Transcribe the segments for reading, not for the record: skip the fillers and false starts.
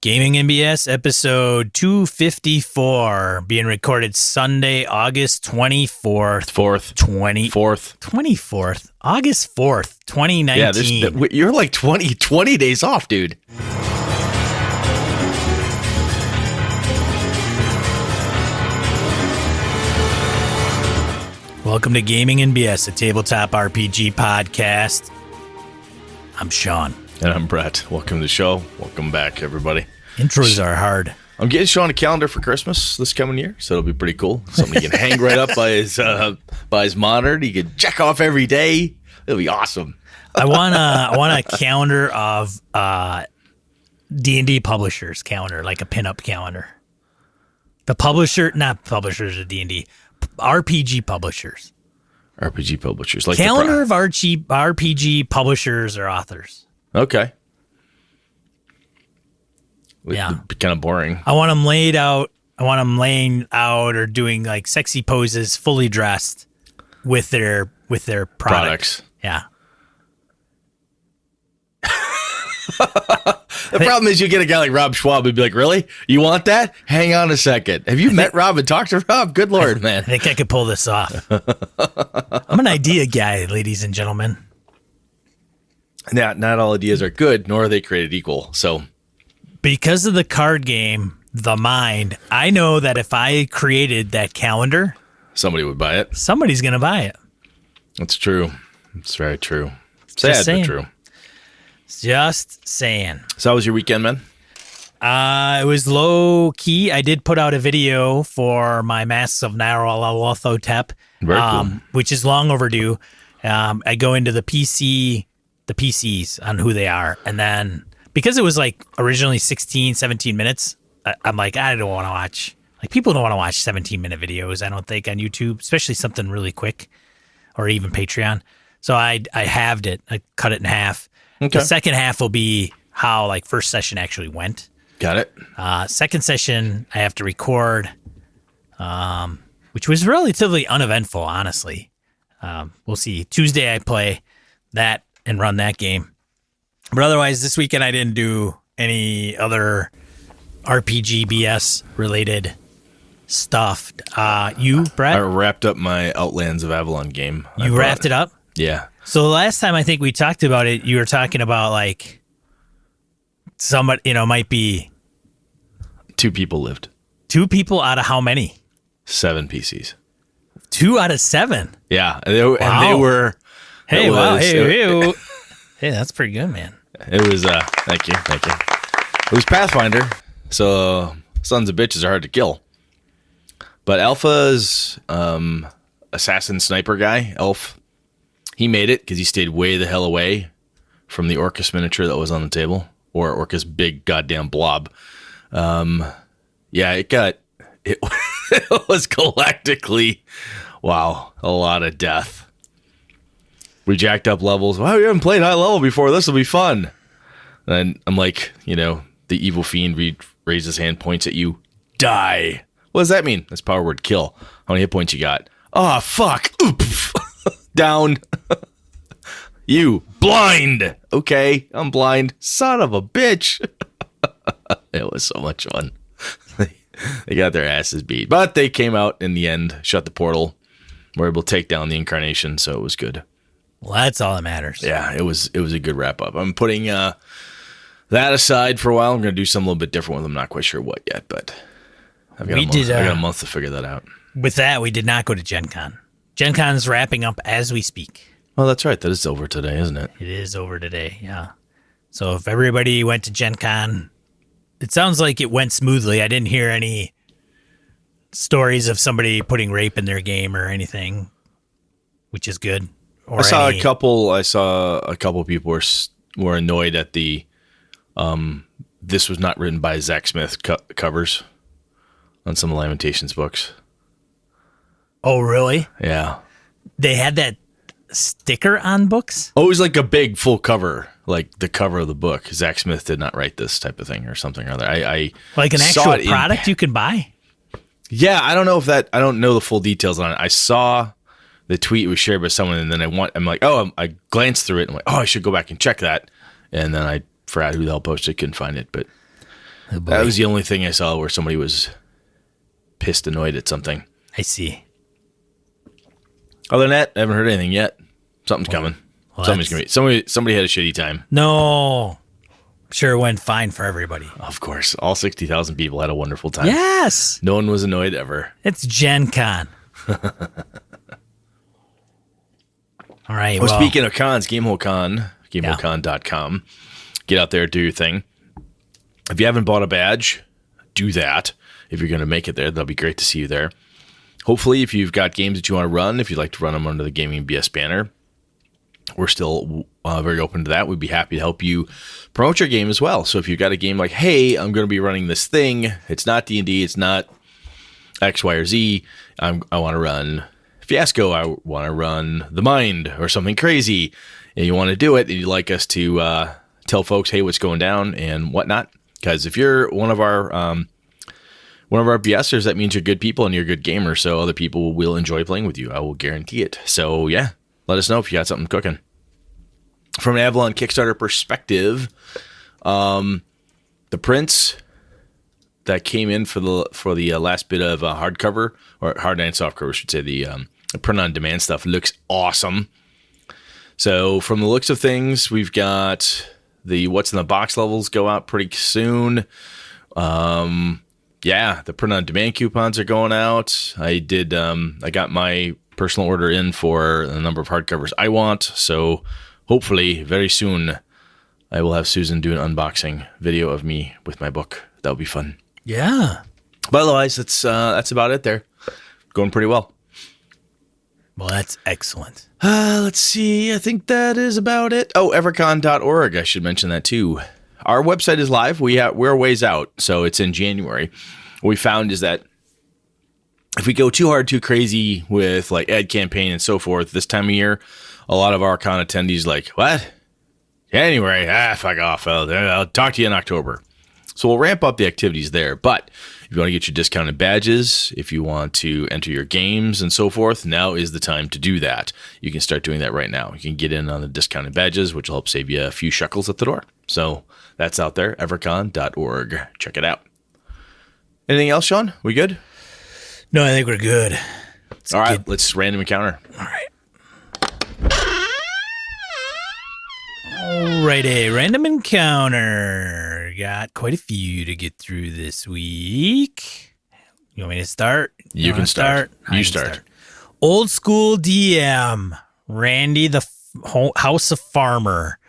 Gaming NBS episode 254 being recorded Sunday, August 24th. 24th. August 4th, 2019. Yeah, you're like 20 days off, dude. Welcome to Gaming NBS, a tabletop RPG podcast. I'm Sean. And I'm Brett. Welcome to the show. Welcome back, everybody. Intros are hard. I'm getting Sean a calendar for Christmas this coming year, so it'll be pretty cool. Something he can hang right up by his monitor. He can check off every day. It'll be awesome. I want a calendar of D&D publishers calendar, like a pinup calendar. The publisher, not publishers of D&D, RPG publishers. RPG publishers, like calendar of RPG publishers or authors. Okay. Yeah. It'd be kind of boring. I want them laid out. I want them laying out or doing like sexy poses, fully dressed with their products. Yeah. The problem is you get a guy like Rob Schwab who'd be like, really? You want that? Hang on a second. Have you met Rob and talked to Rob? Good Lord, man. I think I could pull this off. I'm an idea guy, ladies and gentlemen. Yeah, not all ideas are good, nor are they created equal. So, because of the card game, The Mind, I know that if I created that calendar, somebody would buy it. Somebody's going to buy it. That's true. It's very true. Sad, but true. Just saying. So how was your weekend, man? It was low key. I did put out a video for my Masks of Nyarlathotep, which is long overdue. I go into the PCs on who they are. And then because it was like originally 16, 17 minutes, I'm like, I don't want to watch. Like people don't want to watch 17-minute videos, I don't think, on YouTube, especially something really quick or even Patreon. So I halved it. I cut it in half. Okay. The second half will be how like first session actually went. Got it. Second session I have to record, which was relatively uneventful, honestly. We'll see. Tuesday I play that and run that game. But otherwise, this weekend I didn't do any other RPG BS related stuff. You, Brett? I wrapped up my Outlands of Avalon game. You wrapped it up? Yeah. So the last time I think we talked about it, you were talking about like somebody, might be 2 people lived. 2 people out of how many? 7 PCs. 2 out of 7. Yeah, and they were. Hey, wow! Hey, that's pretty good, man. It was. Thank you. It was Pathfinder, so sons of bitches are hard to kill. But Alpha's assassin sniper guy, Elf, he made it because he stayed way the hell away from the Orcus miniature that was on the table, or Orcus big goddamn blob. Yeah, it was galactically, wow, a lot of death. We jacked up levels. Wow, you haven't played high level before. This will be fun. And I'm like, the evil fiend raises his hand, points at you. Die. What does that mean? That's power word kill. How many hit points you got? Oh, fuck. Oops. Down. You. Blind. Okay, I'm blind. Son of a bitch. It was so much fun. They got their asses beat. But they came out in the end, shut the portal. Were able to take down the incarnation, so it was good. Well, that's all that matters. Yeah, it was a good wrap up. I'm putting that aside for a while. I'm going to do something a little bit different with them. I'm not quite sure what yet, but I've got a month to figure that out. With that, we did not go to Gen Con. Gen Con is wrapping up as we speak. Oh, that's right. That is over today, isn't it? It is over today, yeah. So if everybody went to Gen Con, it sounds like it went smoothly. I didn't hear any stories of somebody putting rape in their game or anything, which is good. I saw a couple people were annoyed at the this was not written by Zach Smith covers on some of the Lamentations books. Oh, really? Yeah. They had that sticker on books? Oh, it was like a big full cover, like the cover of the book. Zach Smith did not write this type of thing or something or other. I like an actual product you can buy? Yeah, I don't know the full details on it. I saw the tweet was shared by someone, and then I glanced through it, and I'm like, oh, I should go back and check that. And then I forgot who the hell posted it, couldn't find it. But Oh, that was the only thing I saw where somebody was pissed, annoyed at something. I see. Other than that, I haven't heard anything yet. Something's coming. Somebody's gonna be somebody had a shitty time. No. I'm sure it went fine for everybody. Of course. All 60,000 people had a wonderful time. Yes. No one was annoyed ever. It's Gen Con. All right. Well, speaking of cons, GameholeCon, GameholeCon.com. Get out there, do your thing. If you haven't bought a badge, do that. If you're going to make it there, that'll be great to see you there. Hopefully, if you've got games that you want to run, if you'd like to run them under the Gaming BS banner, we're still very open to that. We'd be happy to help you promote your game as well. So if you've got a game like, hey, I'm going to be running this thing. It's not D&D. It's not X, Y, or Z. I want to run Fiasco. I want to run The Mind or something crazy. And you want to do it, and you'd like us to tell folks, hey, what's going down and whatnot. Because if you're one of our BSers, that means you're good people and you're good gamers. So other people will enjoy playing with you. I will guarantee it. So yeah, let us know if you got something cooking. From an Avalon Kickstarter perspective, the prints that came in for the last bit of hardcover, or hard and softcover, I should say, the print-on-demand stuff looks awesome. So from the looks of things, we've got the what's in the box levels go out pretty soon. Yeah, the print-on-demand coupons are going out. I got my personal order in for the number of hardcovers I want. So hopefully very soon I will have Susan do an unboxing video of me with my book. That'll be fun. Yeah. But otherwise, that's about it there. Going pretty well. Well, that's excellent. Let's see. I think that is about it. Oh, evercon.org. I should mention that too. Our website is live. We're a ways out, so it's in January. What we found is that if we go too hard, too crazy with like ad campaign and so forth this time of year, a lot of our con attendees like, what? January? Fuck off. I'll talk to you in October. So we'll ramp up the activities there. But if you want to get your discounted badges, if you want to enter your games and so forth, now is the time to do that. You can start doing that right now. You can get in on the discounted badges, which will help save you a few shekels at the door. So that's out there, evercon.org. Check it out. Anything else, Sean? We good? No, I think we're good. All right, let's random encounter. All right. Alrighty, random encounter. Got quite a few to get through this week. You want me to start? You can start. You start. Old school DM, Randy the House of Farmer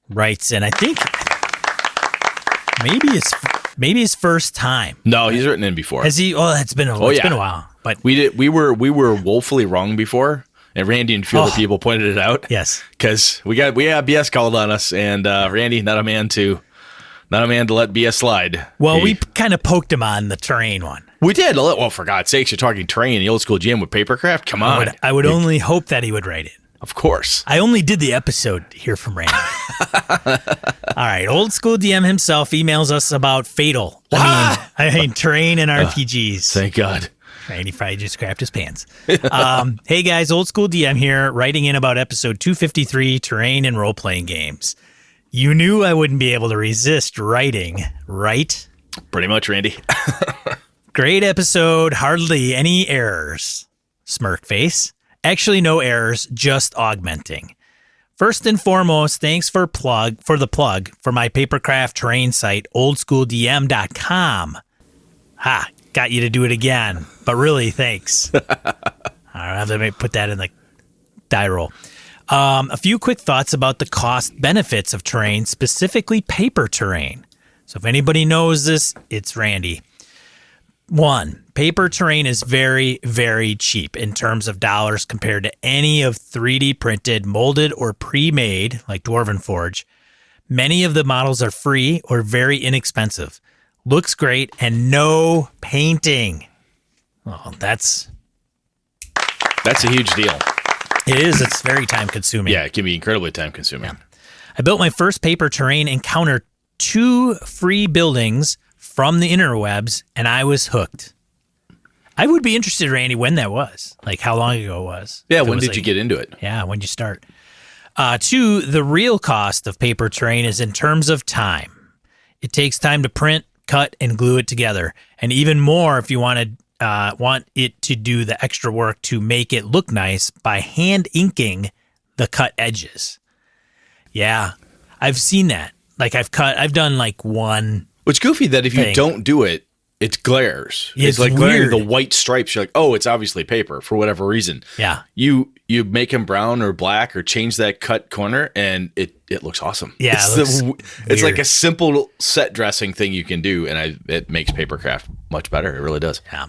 writes in. I think maybe his first time. No, he's written in before. Has he? Oh, it's been a while. But we were woefully wrong before. And Randy and a few other people pointed it out. Yes, because we had BS called on us, and Randy, not a man to let BS slide. Well, we kind of poked him on the terrain one. We did. Well, for God's sakes, you're talking terrain, the old school GM with papercraft. Come on. I would only hope that he would write it. Of course. I only did the episode here from Randy. All right, old school DM himself emails us about Fatal. I mean terrain and RPGs. Thank God. Randy probably just crapped his pants. Hey guys, old school DM here, writing in about episode 253, terrain and role-playing games. You knew I wouldn't be able to resist writing, right? Pretty much, Randy. Great episode, hardly any errors. Smirk face. Actually, no errors, just augmenting. First and foremost, thanks for the plug for my papercraft terrain site, oldschooldm.com. Ha! Got you to do it again, but really, thanks. All right, let me put that in the die roll. A few quick thoughts about the cost benefits of terrain, specifically paper terrain. So if anybody knows this, it's Randy. 1, paper terrain is very, very cheap in terms of dollars compared to any of 3D printed, molded, or pre-made, like Dwarven Forge. Many of the models are free or very inexpensive. Looks great, and no painting. Oh, that's a huge deal. It is. It's very time consuming. Yeah, it can be incredibly time consuming. Yeah. I built my first paper terrain encounter 2 free buildings from the interwebs, and I was hooked. I would be interested, Randy, when that was. Like how long ago it was. Yeah, when did you get into it? Yeah, when did you start? 2, the real cost of paper terrain is in terms of time. It takes time to print, cut, and glue it together. And even more if you want it to do the extra work to make it look nice by hand inking the cut edges. Yeah, I've seen that. Like I've done like one. It's goofy that if you don't do it, it glares. It's like glaring the white stripes. You're like, oh, it's obviously paper for whatever reason. Yeah. You make them brown or black or change that cut corner and it looks awesome. Yeah. It's like a simple set dressing thing you can do, and it makes papercraft much better. It really does. Yeah.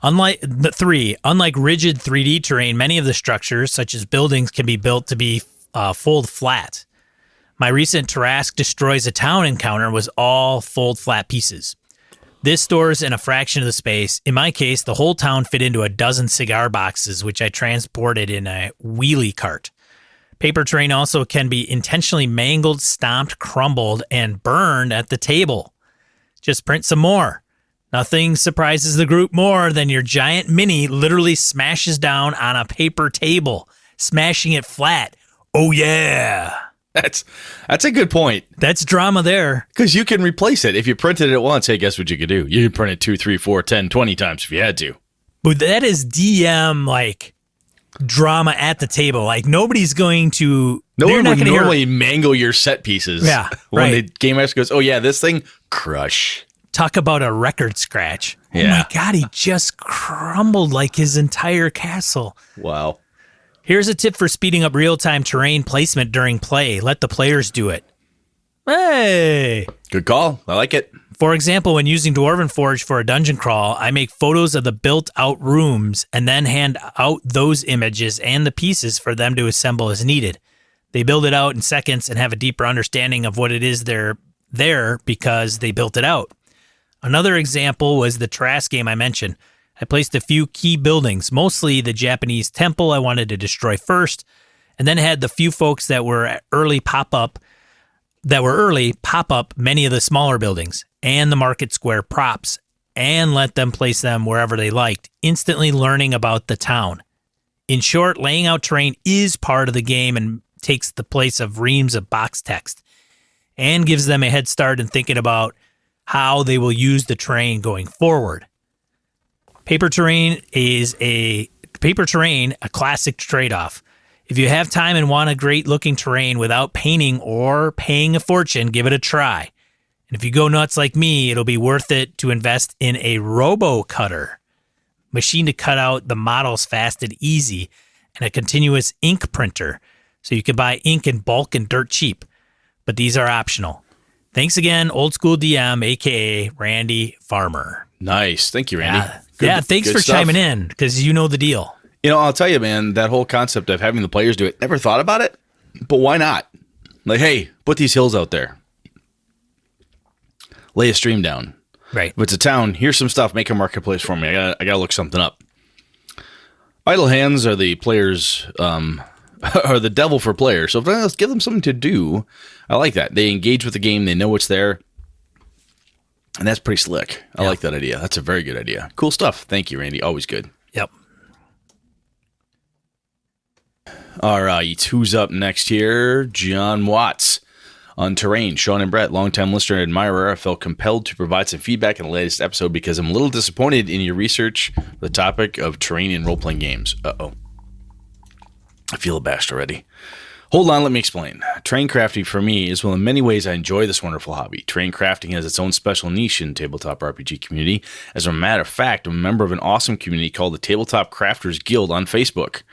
Unlike rigid 3D terrain, many of the structures, such as buildings, can be built to be fold flat. My recent Tarrasque Destroys a Town encounter was all fold flat pieces. This stores in a fraction of the space. In my case, the whole town fit into a dozen cigar boxes, which I transported in a wheelie cart. Paper terrain also can be intentionally mangled, stomped, crumbled, and burned at the table. Just print some more. Nothing surprises the group more than your giant mini literally smashes down on a paper table, smashing it flat. Oh, yeah. That's a good point. That's drama there. Because you can replace it. If you printed it once, hey, guess what you could do? You could print it 2, 3, 4, 10, 20 times if you had to. But that is DM, like, drama at the table. Like, nobody's going to... No one would normally mangle your set pieces. Yeah, when the game master goes, oh, yeah, this thing, crush. Talk about a record scratch. Yeah. Oh, my God, he just crumbled like his entire castle. Wow. Here's a tip for speeding up real-time terrain placement during play. Let the players do it. Hey! Good call. I like it. For example, when using Dwarven Forge for a dungeon crawl, I make photos of the built-out rooms and then hand out those images and the pieces for them to assemble as needed. They build it out in seconds and have a deeper understanding of what it is they're there because they built it out. Another example was the Tarrasque game I mentioned. I placed a few key buildings, mostly the Japanese temple I wanted to destroy first, and then had the few folks that were early pop up many of the smaller buildings and the market square props, and let them place them wherever they liked, instantly learning about the town. In short, laying out terrain is part of the game and takes the place of reams of box text, and gives them a head start in thinking about how they will use the terrain going forward. Paper terrain, a classic trade-off. If you have time and want a great-looking terrain without painting or paying a fortune, give it a try. And if you go nuts like me, it'll be worth it to invest in a robo-cutter, machine to cut out the models fast and easy, and a continuous ink printer, so you can buy ink in bulk and dirt cheap. But these are optional. Thanks again, Old School DM, a.k.a. Randy Farmer. Nice. Thank you, Randy. Thanks for chiming in, because you know the deal. You know, I'll tell you, man, that whole concept of having the players do it, never thought about it, but why not? Like, hey, put these hills out there. Lay a stream down. Right. If it's a town, here's some stuff. Make a marketplace for me. I gotta look something up. Idle hands are the players, are the devil for players. So if let's give them something to do, I like that. They engage with the game. They know what's there. And that's pretty slick. I like that idea. That's a very good idea. Cool stuff. Thank you, Randy. Always good. Yep. All right. Who's up next here? John Watts on terrain. Sean and Brett, longtime listener and admirer. I felt compelled to provide some feedback in the latest episode because I'm a little disappointed in your research for the topic of terrain in role-playing games. Uh-oh. I feel abashed already. Hold on, let me explain. Terrain crafting for me is one of the many ways I enjoy this wonderful hobby. Terrain crafting has its own special niche in the tabletop RPG community. As a matter of fact, I'm a member of an awesome community called the Tabletop Crafters Guild on Facebook.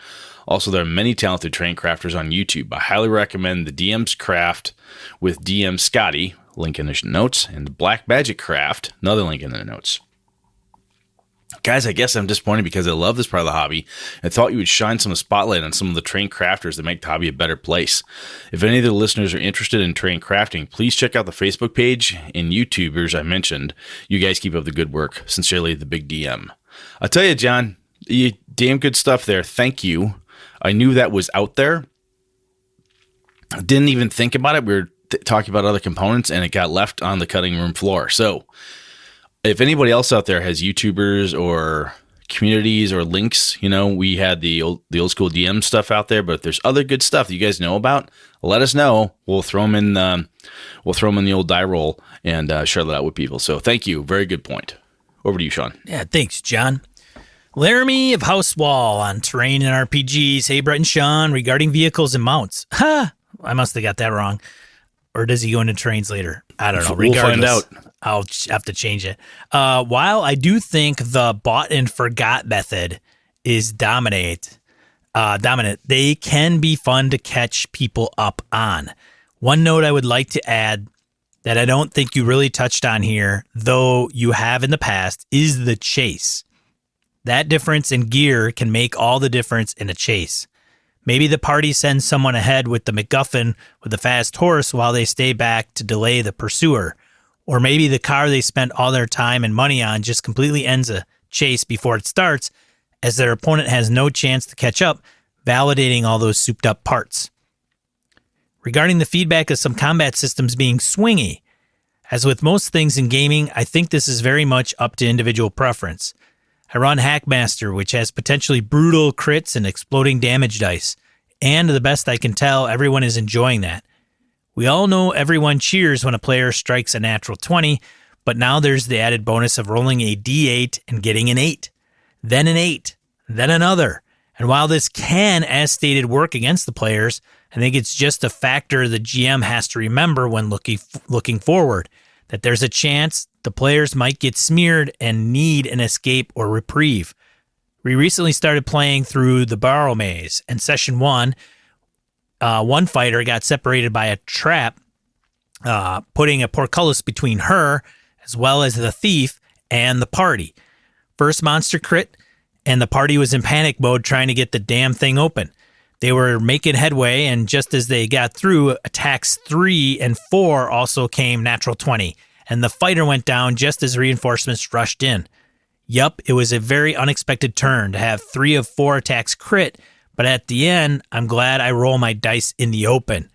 Also, there are many talented terrain crafters on YouTube. I highly recommend the DM's Craft with DM Scotty, link in the notes, and Black Magic Craft, another link in the notes. Guys, I guess I'm disappointed because I love this part of the hobby and thought you would shine some spotlight on some of the terrain crafters that make the hobby a better place. If any of the listeners are interested in terrain crafting, please check out the Facebook page and YouTubers I mentioned. You guys keep up the good work. Sincerely, the Big DM. I'll tell you, John, you damn good stuff there. Thank you. I knew that was out there. I didn't even think about it. We were talking about other components and it got left on the cutting room floor. So if anybody else out there has YouTubers or communities or links. We had the old school DM stuff out there, but if there's other good stuff that you guys know about, let us know. We'll throw them in. We'll throw them in the old die roll and share that out with people. So thank you. Very good point. Over to you, Sean. Yeah, thanks, John. Laramie of House Wall on Terrain and RPGs. Hey, Brett and Sean, regarding vehicles and mounts. Ha! I must have got that wrong. Or does he go into Terrains later? I don't know. Regardless, we'll find out. I'll have to change it. While I do think the bought and forgot method is dominant, they can be fun to catch people up on. One note I would like to add that I don't think you really touched on here, though you have in the past, is the chase. That difference in gear can make all the difference in a chase. Maybe the party sends someone ahead with the MacGuffin with a fast horse while they stay back to delay the pursuer. Or maybe the car they spent all their time and money on just completely ends a chase before it starts, as their opponent has no chance to catch up, validating all those souped up parts. Regarding the feedback of some combat systems being swingy, as with most things in gaming, I think this is very much up to individual preference. I run Hackmaster, which has potentially brutal crits and exploding damage dice, and to the best I can tell, everyone is enjoying that. We all know everyone cheers when a player strikes a natural 20, but now there's the added bonus of rolling a D8 and getting an 8, then an 8, then another. And while this can, as stated, work against the players, I think it's just a factor the GM has to remember when looking forward, that there's a chance the players might get smeared and need an escape or reprieve. We recently started playing through the Barrow Maze, and session 1, one fighter got separated by a trap, putting a portcullis between her, as well as the thief, and the party. First monster crit, and the party was in panic mode trying to get the damn thing open. They were making headway, and just as they got through, attacks 3 and 4 also came natural 20, and the fighter went down just as reinforcements rushed in. Yup, it was a very unexpected turn to have 3 of 4 attacks crit, but at the end, I'm glad I roll my dice in the open.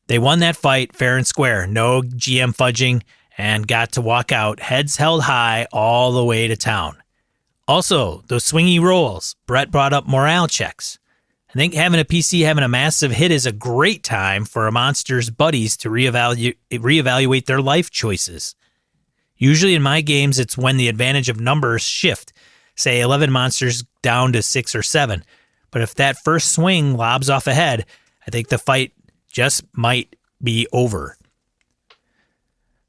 They won that fight fair and square, no GM fudging, and got to walk out, heads held high all the way to town. Also, those swingy rolls, Brett brought up morale checks. I think having a PC having a massive hit is a great time for a monster's buddies to reevaluate their life choices. Usually in my games, it's when the advantage of numbers shift, say 11 monsters down to 6 or 7. But if that first swing lobs off ahead, I think the fight just might be over.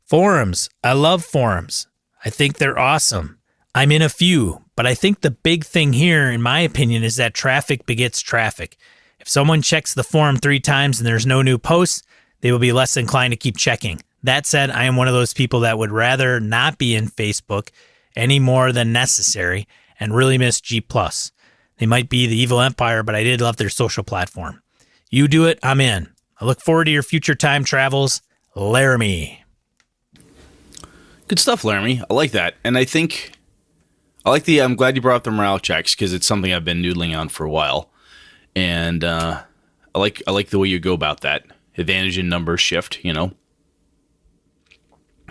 Forums. I love forums. I think they're awesome. I'm in a few, but I think the big thing here, in my opinion, is that traffic begets traffic. If someone checks the forum 3 times and there's no new posts, they will be less inclined to keep checking. That said, I am one of those people that would rather not be in Facebook any more than necessary and really miss G+. They might be the evil empire, but I did love their social platform. You do it, I'm in. I look forward to your future time travels. Laramie. Good stuff, Laramie. I like that. And I'm glad you brought up the morale checks because it's something I've been noodling on for a while. And I like the way you go about that. Advantage in numbers shift, And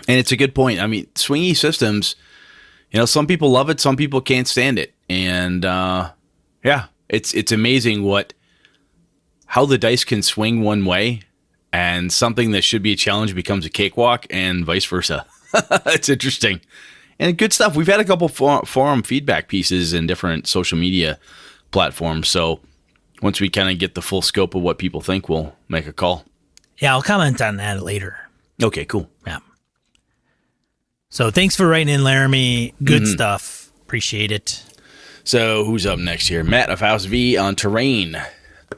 it's a good point. I mean, swingy systems, some people love it, some people can't stand it. And it's amazing how the dice can swing one way and something that should be a challenge becomes a cakewalk and vice versa. It's interesting. And good stuff. We've had a couple forum feedback pieces in different social media platforms. So once we kind of get the full scope of what people think, we'll make a call. Yeah, I'll comment on that later. Okay, cool. Yeah. So thanks for writing in, Laramie. Good stuff. Appreciate it. So who's up next here? Matt of House V on Terrain.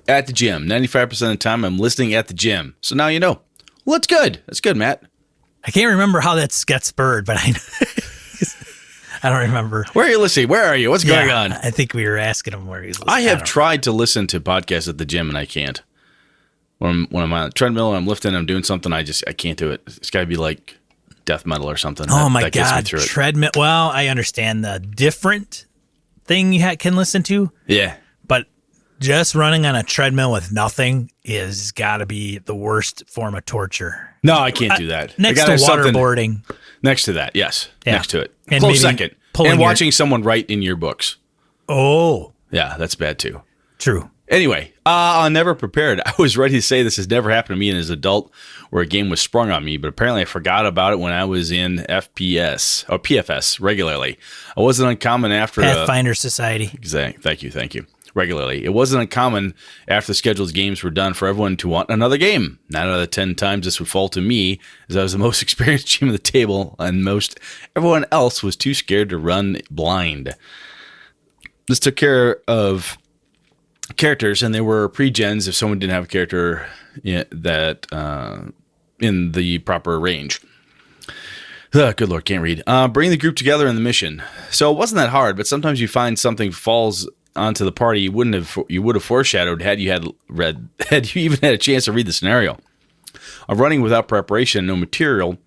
At the gym. 95% of the time I'm listening at the gym. So now you know. Well, that's good. That's good, Matt. I can't remember how that got spurred, but I don't remember. Where are you listening? Where are you? What's going on? I think we were asking him where he's listening. I have tried to listen to podcasts at the gym, and I can't. When I'm on a treadmill and I'm lifting, I'm doing something, I can't do it. It's got to be like death metal or something. Oh, my God. Treadmill. Well, I understand the different thing you can listen to. Yeah. But just running on a treadmill with nothing is got to be the worst form of torture. No, I can't do that. Next to waterboarding. Next to that, yes. Yeah. Next to it. And Close second. And watching someone write in your books. Oh. Yeah, that's bad too. True. Anyway, I'm never prepared. I was ready to say this has never happened to me as an adult where a game was sprung on me, but apparently I forgot about it when I was in FPS or PFS regularly. I wasn't uncommon after Pathfinder Society. Exactly. Thank you. Regularly. It wasn't uncommon after the scheduled games were done for everyone to want another game. 9 out of the 10 times this would fall to me, as I was the most experienced team at the table, and everyone else was too scared to run blind. This took care of characters, and there were pre-gens if someone didn't have a character that in the proper range. Good Lord, can't read. Bring the group together in the mission. So it wasn't that hard, but sometimes you find something falls onto the party you would have foreshadowed had you even had a chance to read the scenario. Of running without preparation, no material,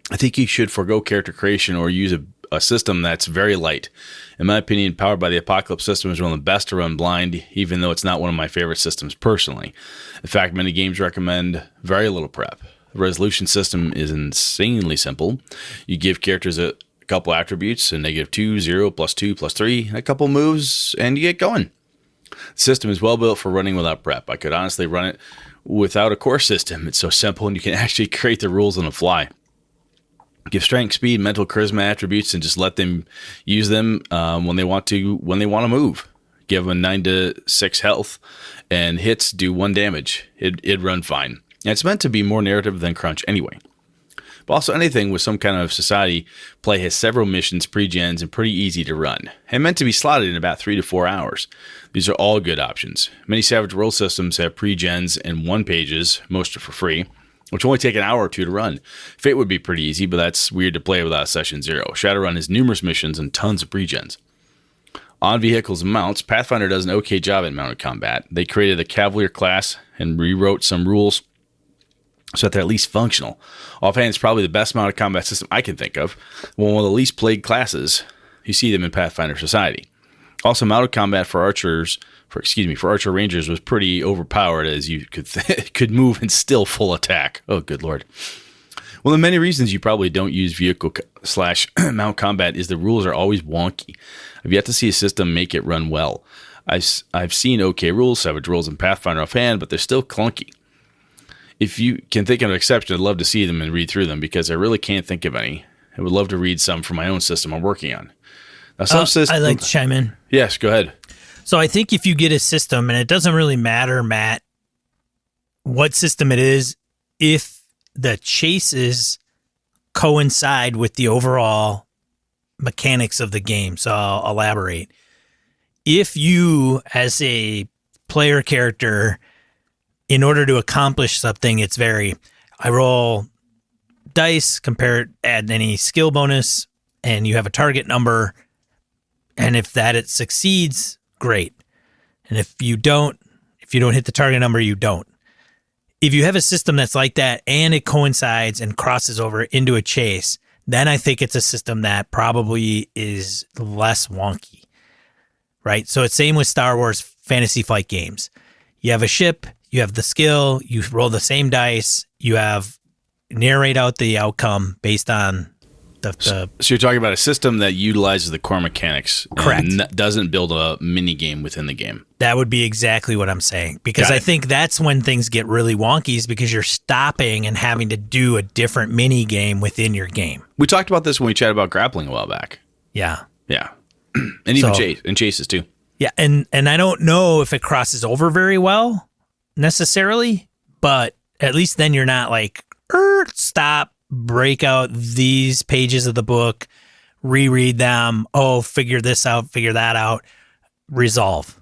I think you should forego character creation or use a system that's very light. In my opinion, Powered by the Apocalypse system is one of the best to run blind, even though it's not one of my favorite systems personally. In fact, many games recommend very little prep. The resolution system is insanely simple. You give characters a couple attributes, a -2, 0, +2, +3, and a couple moves, and you get going. The system is well built for running without prep. I could honestly run it without a core system. It's so simple, and you can actually create the rules on the fly. Give strength, speed, mental, charisma attributes, and just let them use them when they want to move. Give them a 9 to 6 health, and hits do 1 damage. It'd run fine. And it's meant to be more narrative than crunch anyway. But also anything with some kind of society play has several missions, pre-gens, and pretty easy to run. And meant to be slotted in about 3 to 4 hours. These are all good options. Many Savage World systems have pre-gens and 1 pages, most are for free, which only take an hour or 2 to run. Fate would be pretty easy, but that's weird to play without Session 0. Shadowrun has numerous missions and tons of pre-gens. On vehicles and mounts, Pathfinder does an okay job at mounted combat. They created a Cavalier class and rewrote some rules so that they're at least functional. Offhand, it's probably the best mounted combat system I can think of. One of the least played classes, you see them in Pathfinder Society. Also, mounted combat for archer rangers was pretty overpowered, as you could move and still full attack. Oh, good Lord. One of the many reasons you probably don't use vehicle/mount combat is the rules are always wonky. I've yet to see a system make it run well. I've seen okay rules, Savage Rules, and Pathfinder offhand, but they're still clunky. If you can think of an exception, I'd love to see them and read through them, because I really can't think of any. I would love to read some for my own system I'm working on. Now, some systems, I'd like to chime in. Yes, go ahead. So I think if you get a system, and it doesn't really matter, Matt, what system it is, if the chases coincide with the overall mechanics of the game. So I'll elaborate. If you, as a player character, in order to accomplish something, I roll dice, add any skill bonus, and you have a target number. And if it succeeds, great. And if you don't hit the target number, you don't. If you have a system that's like that and it coincides and crosses over into a chase, then I think it's a system that probably is less wonky, right? So it's same with Star Wars Fantasy Flight games. You have a ship, you have the skill, you roll the same dice, narrate out the outcome based on So you're talking about a system that utilizes the core mechanics. Correct. And doesn't build a mini game within the game. That would be exactly what I'm saying. Because I think that's when things get really wonky, is because you're stopping and having to do a different mini game within your game. We talked about this when we chatted about grappling a while back. Yeah. Yeah. And even chases too. Yeah. And I don't know if it crosses over very well necessarily, but at least then you're not like, stop, break out these pages of the book, reread them. Oh, figure this out, figure that out. Resolve.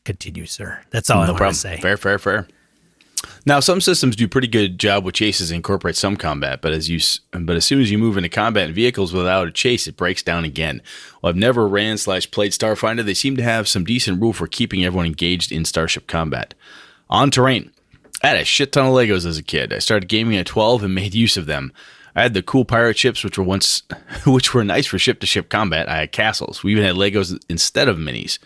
Continue, sir. That's all I want to say. Fair. Now, some systems do a pretty good job with chases and incorporate some combat, but as soon as you move into combat in vehicles without a chase, it breaks down again. Well, I've never ran/played Starfinder. They seem to have some decent rule for keeping everyone engaged in starship combat. On terrain. I had a shit ton of Legos as a kid. I started gaming at 12 and made use of them. I had the cool pirate ships, which were nice for ship-to-ship combat. I had castles. We even had Legos instead of minis.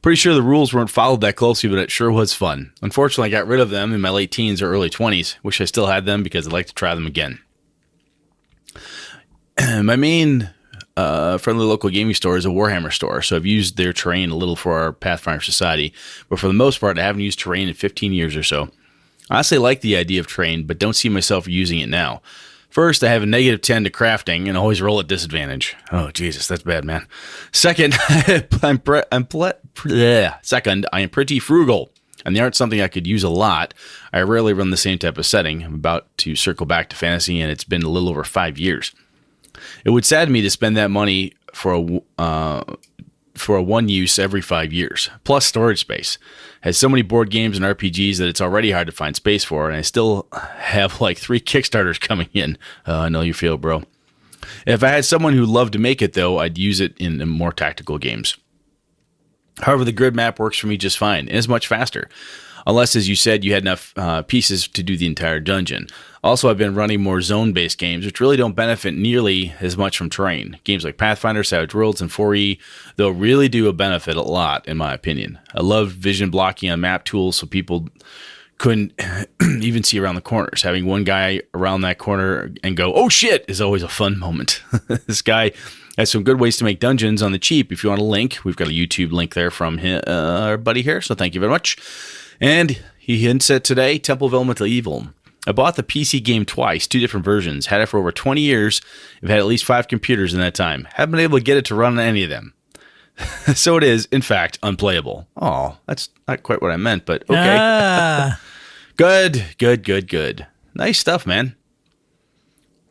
Pretty sure the rules weren't followed that closely, but it sure was fun. Unfortunately, I got rid of them in my late teens or early 20s. Wish I still had them because I'd like to try them again. My main friendly local gaming store is a Warhammer store, so I've used their terrain a little for our Pathfinder Society, but for the most part, I haven't used terrain in 15 years or so. I honestly like the idea of terrain, but don't see myself using it now. First, I have a negative 10 to crafting and always roll at disadvantage. Oh, Jesus, that's bad, man. Second, Second, I am pretty frugal, and they aren't something I could use a lot. I rarely run the same type of setting. I'm about to circle back to fantasy, and it's been a little over 5 years. It would sadden me to spend that money for a one use every 5 years, plus storage space. Has so many board games and RPGs that it's already hard to find space for, and I still have like 3 Kickstarters coming in. I know you feel, bro. If I had someone who loved to make it, though, I'd use it in more tactical games. However, the grid map works for me just fine, and is much faster. Unless, as you said, you had enough pieces to do the entire dungeon. Also, I've been running more zone-based games, which really don't benefit nearly as much from terrain. Games like Pathfinder, Savage Worlds, and 4E, though, really do benefit a lot, in my opinion. I love vision blocking on map tools so people couldn't even see around the corners. Having one guy around that corner and go, oh shit, is always a fun moment. This guy has some good ways to make dungeons on the cheap. If you want a link, we've got a YouTube link there from our buddy here, so thank you very much. And he hints at today, Temple of Elemental Evil. I bought the PC game twice, 2 different versions. Had it for over 20 years. I've had at least 5 computers in that time. Haven't been able to get it to run on any of them. So it is, in fact, unplayable. Oh, that's not quite what I meant, but okay. Good. Nice stuff, man.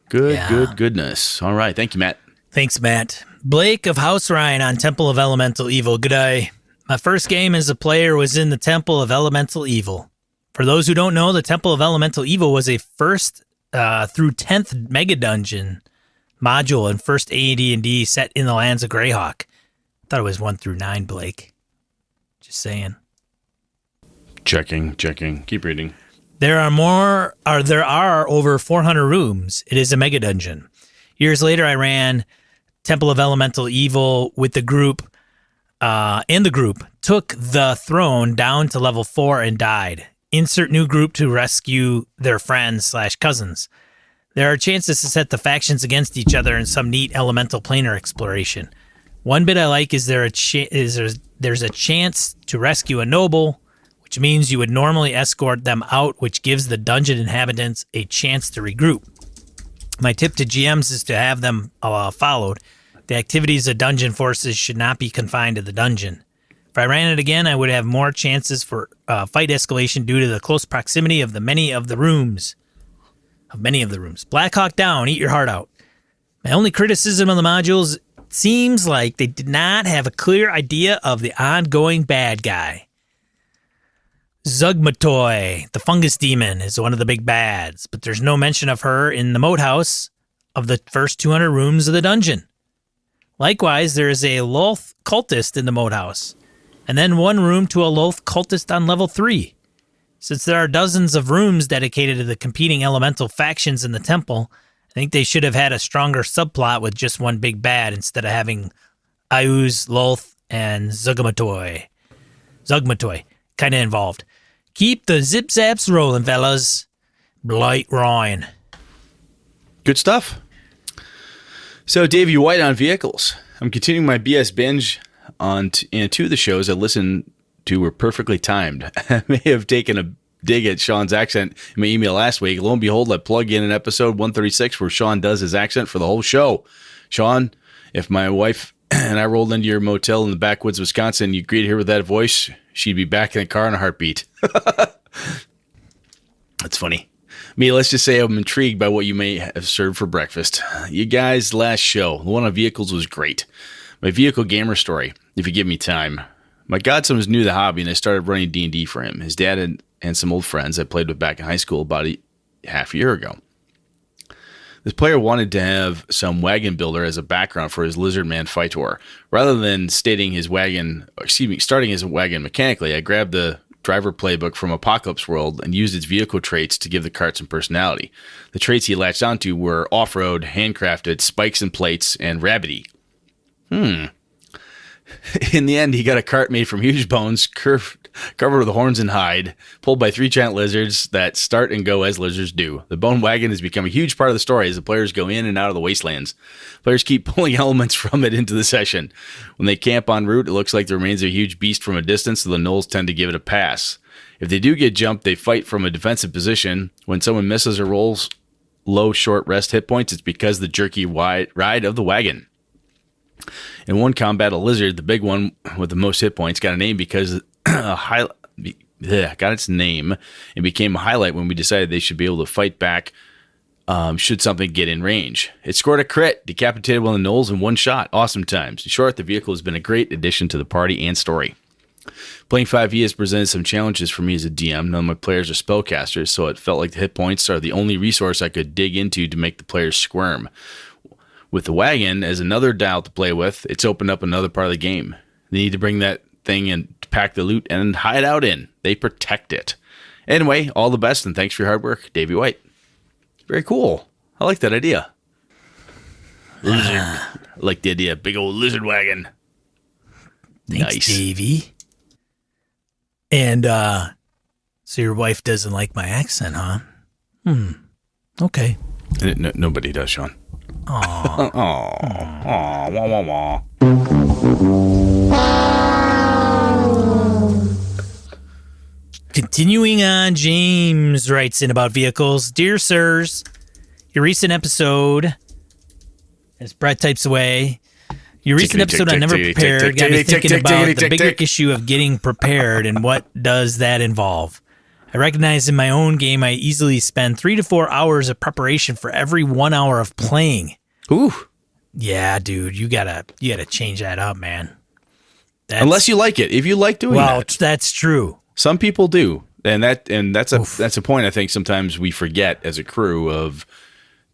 Goodness. All right. Thank you, Matt. Thanks, Matt. Blake of House Ryan on Temple of Elemental Evil. Good day. My first game as a player was in the Temple of Elemental Evil. For those who don't know, the Temple of Elemental Evil was a first through 10th mega dungeon module and first AD&D set in the lands of Greyhawk. I thought it was 1 through 9, Blake. Just saying. Checking. Keep reading. There are over 400 rooms. It is a mega dungeon. Years later, I ran Temple of Elemental Evil with the group. And the group took the throne down to level 4 and died. Insert new group to rescue their friends/cousins. There are chances to set the factions against each other in some neat elemental planar exploration. One bit I like is there's a chance to rescue a noble, which means you would normally escort them out, which gives the dungeon inhabitants a chance to regroup. My tip to GMs is to have them followed. The activities of dungeon forces should not be confined to the dungeon. If I ran it again, I would have more chances for fight escalation due to the close proximity of many of the rooms. Black Hawk down, eat your heart out. My only criticism of the modules seems like they did not have a clear idea of the ongoing bad guy. Zugmatoy, the fungus demon, is one of the big bads, but there's no mention of her in the moat house of the first 200 rooms of the dungeon. Likewise, there is a Loth cultist in the moat house, and then one room to a Loth cultist on level 3. Since there are dozens of rooms dedicated to the competing elemental factions in the temple, I think they should have had a stronger subplot with just one big bad instead of having Ayuz, Loth, and Zugmatoy kind of involved. Keep the zip-zaps rolling, fellas. Blight Ryan. Good stuff. So, Davey White on vehicles. I'm continuing my BS binge and 2 of the shows I listened to were perfectly timed. I may have taken a dig at Sean's accent in my email last week. Lo and behold, I plug in an episode 136 where Sean does his accent for the whole show. Sean, if my wife and I rolled into your motel in the backwoods of Wisconsin, you agreed to hear with that voice, she'd be back in the car in a heartbeat. That's funny. Me, let's just say I'm intrigued by what you may have served for breakfast. You guys' last show, the one on vehicles, was great. My vehicle gamer story, if you give me time. My godson was new to the hobby, and I started running D&D for him. His dad and some old friends I played with back in high school about half a year ago. This player wanted to have some wagon builder as a background for his lizard man fighter. Rather than starting his wagon mechanically, I grabbed the driver playbook from Apocalypse World and used its vehicle traits to give the cart some personality. The traits he latched onto were off-road, handcrafted, spikes and plates, and rabbity. In the end, he got a cart made from huge bones, curved covered with horns and hide, pulled by 3 giant lizards that start and go as lizards do. The bone wagon has become a huge part of the story as the players go in and out of the wastelands. Players keep pulling elements from it into the session. When they camp en route, it looks like the remains of a huge beast from a distance, so the gnolls tend to give it a pass. If they do get jumped, they fight from a defensive position. When someone misses or rolls low, short rest hit points, it's because of the jerky ride of the wagon. In one combat, a lizard, the big one with the most hit points, got a name because got its name and became a highlight when we decided they should be able to fight back should something get in range. It scored a crit, decapitated one of the gnolls in one shot. Awesome times. In short, the vehicle has been a great addition to the party and story. Playing 5e has presented some challenges for me as a DM. None of my players are spellcasters, so it felt like the hit points are the only resource I could dig into to make the players squirm. With the wagon as another dial to play with, it's opened up another part of the game. They need to bring that thing and pack the loot and hide out in. They protect it. Anyway, all the best and thanks for your hard work, Davey White. Very cool. I like that idea. Lizard. I like the idea. Big old lizard wagon. Thanks, nice. Davey. And so your wife doesn't like my accent, huh? Okay. Nobody does, Sean. Aww. Aww. Wah, wah, wah. Continuing on, James writes in about vehicles. Dear sirs, your recent episode, as Brett types away, your recent episode on Never Prepared got me thinking about the bigger issue of getting prepared and what does that involve. I recognize in my own game I easily spend 3 to 4 hours of preparation for every 1 hour of playing. Ooh. Yeah, dude, you gotta change that up, man. Unless you like it. If you like doing that. Well, that's true. Some people do. And that's a point I think sometimes we forget as a crew of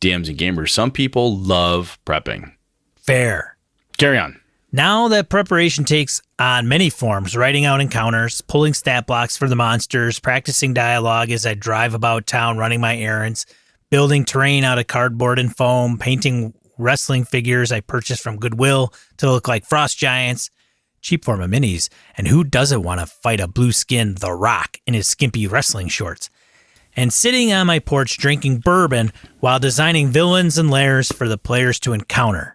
DMs and gamers. Some people love prepping. Fair. Carry on. Now that preparation takes on many forms, writing out encounters, pulling stat blocks for the monsters, practicing dialogue as I drive about town running my errands, building terrain out of cardboard and foam, painting wrestling figures I purchased from Goodwill to look like frost giants, cheap form of minis, and who doesn't want to fight a blue-skinned The Rock in his skimpy wrestling shorts, and sitting on my porch drinking bourbon while designing villains and lairs for the players to encounter.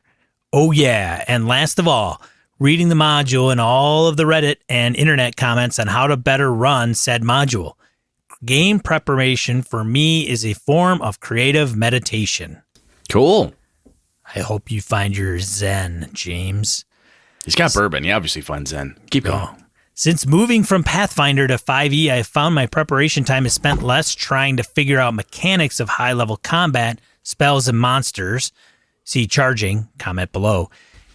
Oh yeah, and last of all, reading the module and all of the Reddit and internet comments on how to better run said module. Game preparation for me is a form of creative meditation. Cool. I hope you find your zen, James. He's got bourbon. He obviously finds zen. Keep going. Since moving from Pathfinder to 5e, I have found my preparation time is spent less trying to figure out mechanics of high-level combat, spells, and monsters. See charging, comment below.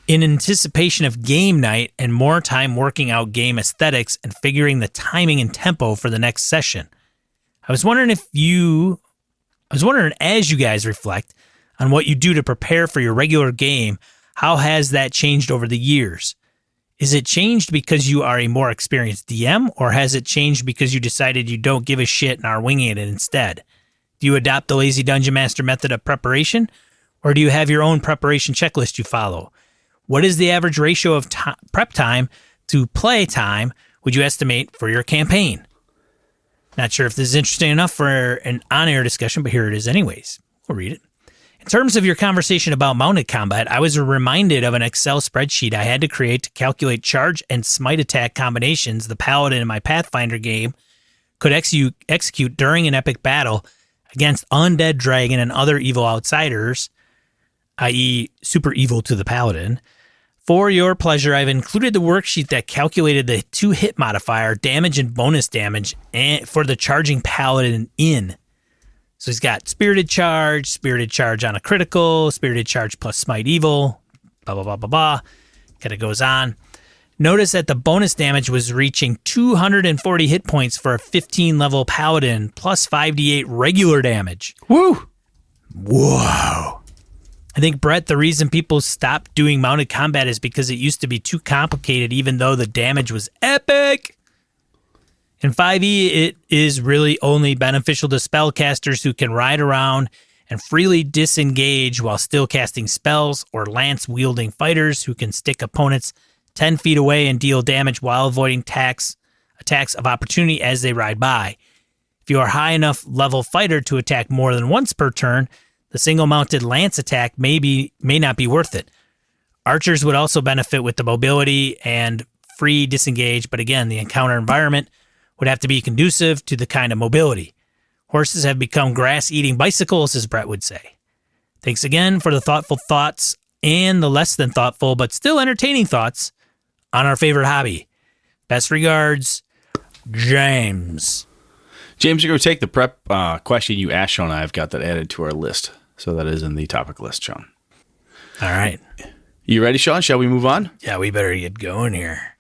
In anticipation of game night and more time working out game aesthetics and figuring the timing and tempo for the next session. I was wondering as you guys reflect on what you do to prepare for your regular game, how has that changed over the years? Is it changed because you are a more experienced DM, or has it changed because you decided you don't give a shit and are winging it instead? Do you adopt the lazy dungeon master method of preparation, or do you have your own preparation checklist you follow? What is the average ratio of prep time to play time would you estimate for your campaign? Not sure if this is interesting enough for an on-air discussion, but here it is anyways. We'll read it. In terms of your conversation about mounted combat, I was reminded of an Excel spreadsheet I had to create to calculate charge and smite attack combinations the paladin in my Pathfinder game could execute during an epic battle against undead dragon and other evil outsiders, i.e. super evil to the paladin. For your pleasure, I've included the worksheet that calculated the 2-hit modifier, damage and bonus damage, and for the charging paladin in. So he's got spirited charge on a critical, spirited charge plus smite evil, blah, blah, blah, blah, blah. Kind of goes on. Notice that the bonus damage was reaching 240 hit points for a 15-level paladin plus 5d8 regular damage. Woo! Whoa. I think, Brett, the reason people stopped doing mounted combat is because it used to be too complicated, even though the damage was epic. In 5e, it is really only beneficial to spellcasters who can ride around and freely disengage while still casting spells, or lance-wielding fighters who can stick opponents 10 feet away and deal damage while avoiding attacks attacks of opportunity as they ride by. If you are a high enough level fighter to attack more than once per turn, the single-mounted lance attack may not be worth it. Archers would also benefit with the mobility and free disengage, but again, the encounter environment would have to be conducive to the kind of mobility. Horses have become grass-eating bicycles, as Brett would say. Thanks again for the thoughtful thoughts and the less than thoughtful but still entertaining thoughts on our favorite hobby. Best regards, James. James, you're going to take the prep question you asked Sean. I've got that added to our list. So that is in the topic list, Sean. All right. You ready, Sean? Shall we move on? Yeah, we better get going here.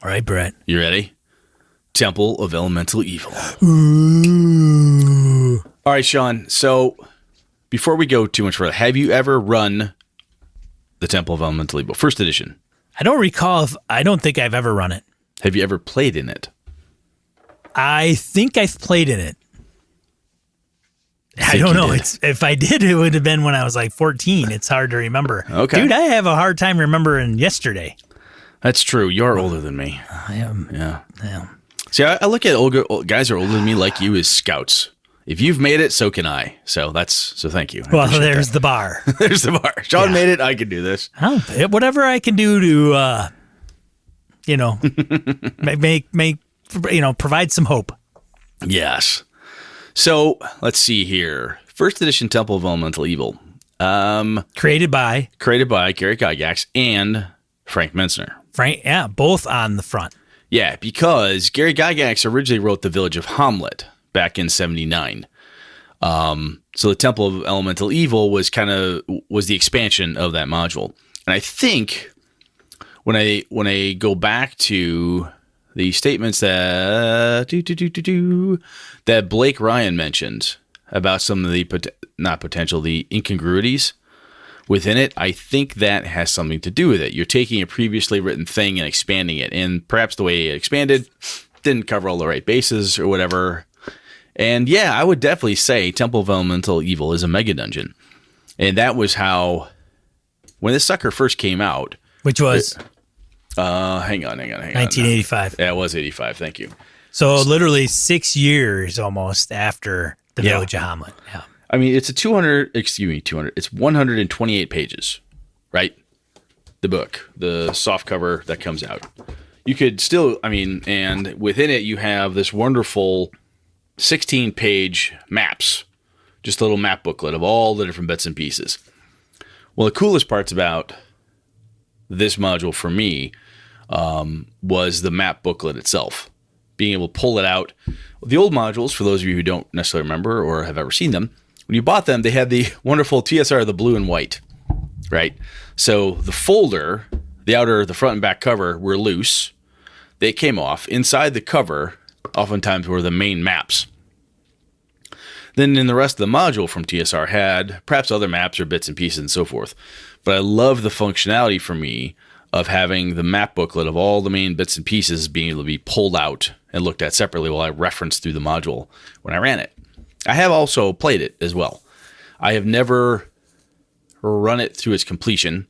All right, Brett. You ready? Temple of Elemental Evil. Ooh. All right, Sean. So before we go too much further, have you ever run the Temple of Elemental Evil? First edition. I don't recall I don't think I've ever run it. Have you ever played in it? I think I've played in it. I don't know. If I did, it would have been when I was like 14. It's hard to remember. Okay. Dude, I have a hard time remembering yesterday. That's true. You're older than me. I am. Yeah. Yeah. See, I look at guys who are older than me like you as scouts. If you've made it, so can I. So thank you. Well, there's the bar. There's the bar. Sean made it. I can do this. Whatever I can do to, provide some hope. Yes. So let's see here. First edition Temple of Elemental Evil. Created by Gary Gygax and Frank Mentzer. Both on the front. Yeah, because Gary Gygax originally wrote The Village of Hamlet back in 79. So the Temple of Elemental Evil was the expansion of that module. And I think when I go back to the statements that that Blake Ryan mentioned about some of the the incongruities within it, I think that has something to do with it. You're taking a previously written thing and expanding it, and perhaps the way it expanded didn't cover all the right bases or whatever. And yeah, I would definitely say Temple of Elemental Evil is a mega dungeon. And that was how, when this sucker first came out. Which was? Hang on. 1985. Yeah, it was 85. Thank you. So literally 6 years almost after the Village of Hamlet. Yeah. I mean, it's it's 128 pages, right? The book, the soft cover that comes out. You could still, and within it you have this wonderful 16-page maps, just a little map booklet of all the different bits and pieces. Well, the coolest parts about this module for me was the map booklet itself. Being able to pull it out. The old modules, for those of you who don't necessarily remember or have ever seen them, when you bought them, they had the wonderful TSR, the blue and white, right? So the folder, the front and back cover were loose. They came off. Inside the cover, oftentimes were the main maps. Then in the rest of the module from TSR had perhaps other maps or bits and pieces and so forth. But I love the functionality for me of having the map booklet of all the main bits and pieces being able to be pulled out and looked at separately while I referenced through the module when I ran it. I have also played it as well. I have never run it through its completion.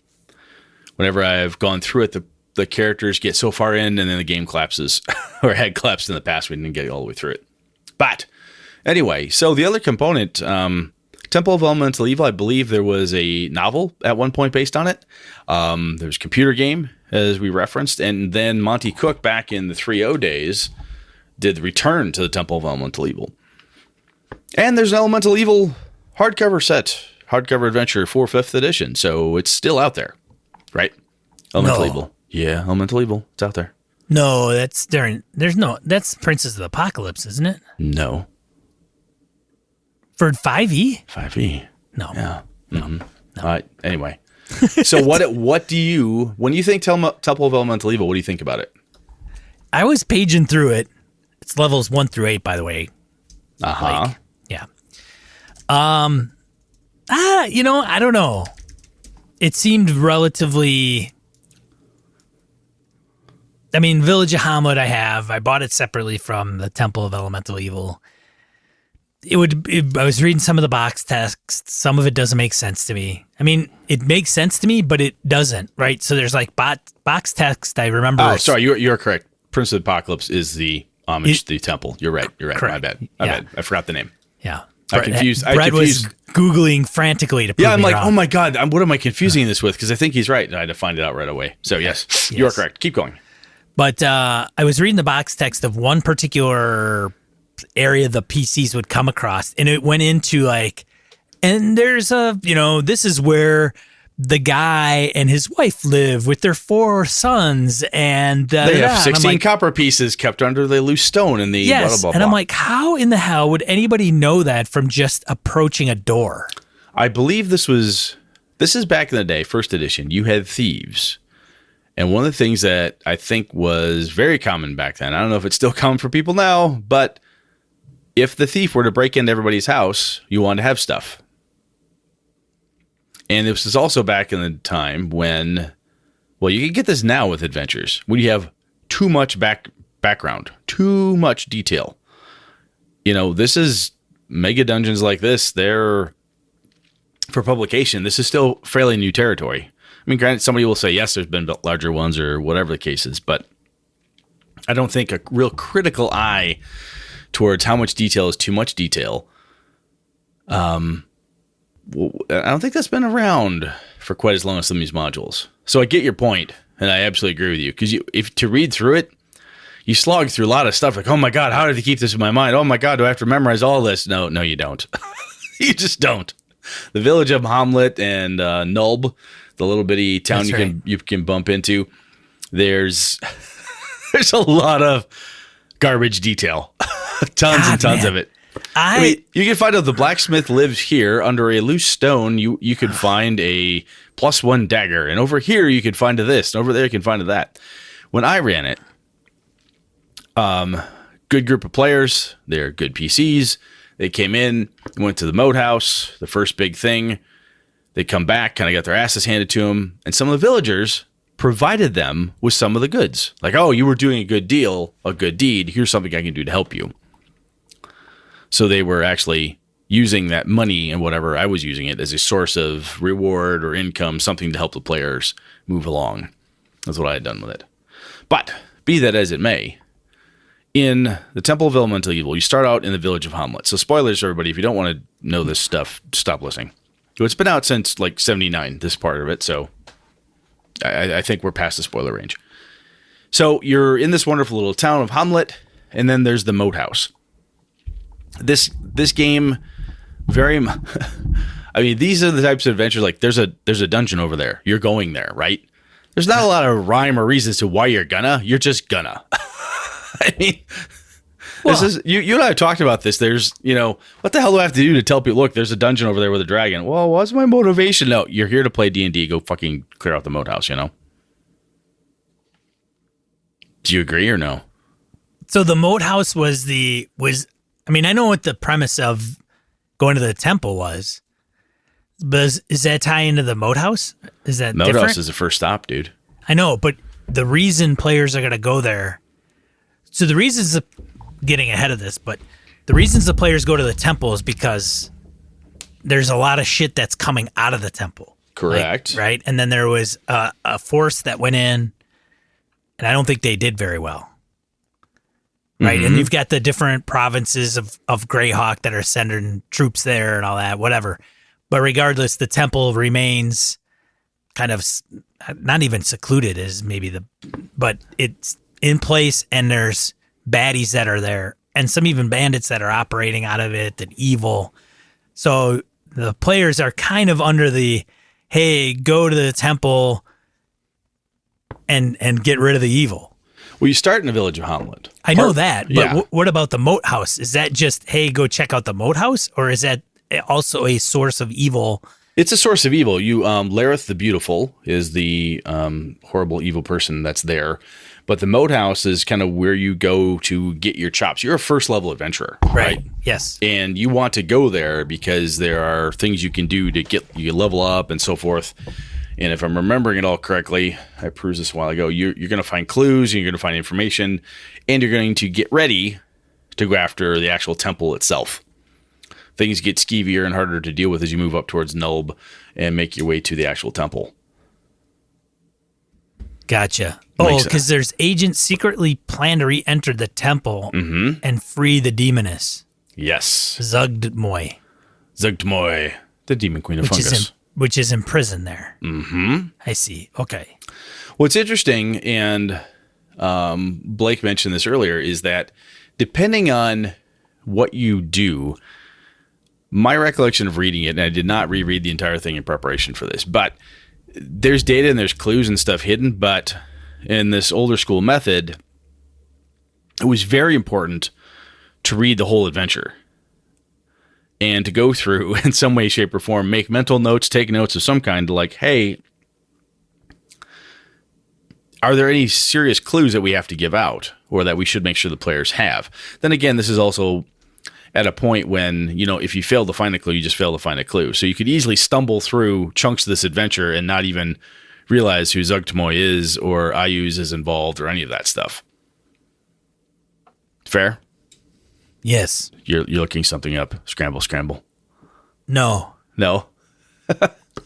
Whenever I've gone through it, the characters get so far in and then the game collapses, or had collapsed in the past. We didn't get all the way through it. But anyway, so the other component, Temple of Elemental Evil, I believe there was a novel at one point based on it. There was a computer game, as we referenced, and then Monty Cook back in the 3.0 days did the return to the Temple of Elemental Evil. And there's an Elemental Evil hardcover adventure for 5th edition, so it's still out there, right? Elemental Evil. Yeah, Elemental Evil. It's out there. No, that's that's Princess of the Apocalypse, isn't it? No. For 5e? 5e. No. Yeah. Mm-hmm. No. All right. Anyway. So what do you, when you think Temple of Elemental Evil, what do you think about it? I was paging through it. It's levels 1 through 8, by the way. Uh-huh. Yeah. I don't know. It seemed relatively... Village of Hamlet I bought it separately from the Temple of Elemental Evil. I was reading some of the box text. Some of it doesn't make sense to me. I mean, it makes sense to me, but it doesn't, right? So there's like box text. I remember. Oh, sorry, you're correct. Prince of the Apocalypse is the homage to the temple. You're right. Correct. My bad. I forgot the name. Yeah. I confused. Brett was Googling frantically to prove I'm like, wrong. oh my God, what am I confusing this with? Because I think he's right. And I had to find it out right away. So yes, you are correct. Keep going. But I was reading the box text of one particular area the PCs would come across, and it went into like, and there's this is where the guy and his wife live with their 4 sons, and they have 16 copper pieces kept under the loose stone in the blah, blah, blah, and I'm like, how in the hell would anybody know that from just approaching a door? I believe this is back in the day, first edition. You had thieves. And one of the things that I think was very common back then, I don't know if it's still common for people now, but if the thief were to break into everybody's house, you wanted to have stuff. And this is also back in the time when, well, you can get this now with adventures, when you have too much background, too much detail. This is mega dungeons like this. They're, for publication, this is still fairly new territory. I mean, granted, somebody will say, yes, there's been larger ones or whatever the case is, but I don't think a real critical eye towards how much detail is too much detail. I don't think that's been around for quite as long as some of these modules. So I get your point, and I absolutely agree with you. Because if to read through it, you slog through a lot of stuff like, oh my God, how did he keep this in my mind? Oh my God, do I have to memorize all this? No, you don't. You just don't. The village of Hamlet and Nulb, the little bitty town you can bump into, there's a lot of garbage detail. Tons of it. I mean, you can find out the blacksmith lives here under a loose stone. You could find a +1 dagger, and over here you could find this, and over there you can find that. When I ran it, good group of players. They're good PCs. They came in, went to the moat house, the first big thing. They come back, kind of got their asses handed to them, and some of the villagers provided them with some of the goods. Like, oh, you were doing a good deal, a good deed. Here's something I can do to help you. So they were actually using that money and whatever, I was using it as a source of reward or income, something to help the players move along. That's what I had done with it. But be that as it may, in the Temple of Elemental Evil, you start out in the village of Hamlet. So spoilers, everybody, if you don't want to know this stuff, stop listening. It's been out since like 79, this part of it, so I think we're past the spoiler range. So you're in this wonderful little town of Hamlet, and then there's the moat house. This game, very much, I mean, these are the types of adventures, like there's a dungeon over there. You're going there, right? There's not a lot of rhyme or reasons to why you're just gonna. I mean, this is, you and I have talked about this. There's, what the hell do I have to do to tell people, look, there's a dungeon over there with a dragon? Well, what's my motivation? No, you're here to play D&D. Go fucking clear out the moat house, Do you agree or no? So the moat house I mean, I know what the premise of going to the temple was, but is that tie into the moat house? Is that moat different? House is the first stop, dude. I know, but the reason players are going to go there. So the reasons, getting ahead of this, but the reasons the players go to the temple is because there's a lot of shit that's coming out of the temple. Correct. Right? And then there was a force that went in, and I don't think they did very well. Right, mm-hmm. And you've got the different provinces of Greyhawk that are sending troops there and all that, whatever. But regardless, the temple remains kind of not even secluded is maybe but it's in place, and there's baddies that are there, and some even bandits that are operating out of it and evil. So the players are kind of under the, hey, go to the temple and get rid of the evil. Well, you start in the village of Hamlet. I know that, but what about the moat house? Is that just, hey, go check out the moat house? Or is that also a source of evil? It's a source of evil. Lareth the Beautiful is the horrible evil person that's there. But the moat house is kind of where you go to get your chops. You're a first level adventurer, right? Yes. And you want to go there because there are things you can do to get you level up and so forth. And if I'm remembering it all correctly, I perused this a while ago, you're going to find clues, and you're going to find information, and you're going to get ready to go after the actual temple itself. things get skeevier and harder to deal with as you move up towards Nulb and make your way to the actual temple. Gotcha. Oh, because there's agents secretly plan to re-enter the temple and free the demoness. Yes. Zugdmoy. The demon queen of fungus. Which is in prison there. Mm-hmm. I see. Okay. What's interesting, and Blake mentioned this earlier, is that depending on what you do, my recollection of reading it, and I did not reread the entire thing in preparation for this, but there's data and there's clues and stuff hidden, but in this older school method, it was very important to read the whole adventure and to go through in some way, shape, or form, make mental notes, take notes of some kind, like, hey, are there any serious clues that we have to give out or that we should make sure the players have? Then again, this is also at a point when, if you fail to find a clue, you just fail to find a clue. So you could easily stumble through chunks of this adventure and not even realize who Zugtmoy is or Ayuz is involved or any of that stuff. Fair? Yes. You're looking something up. Scramble. No.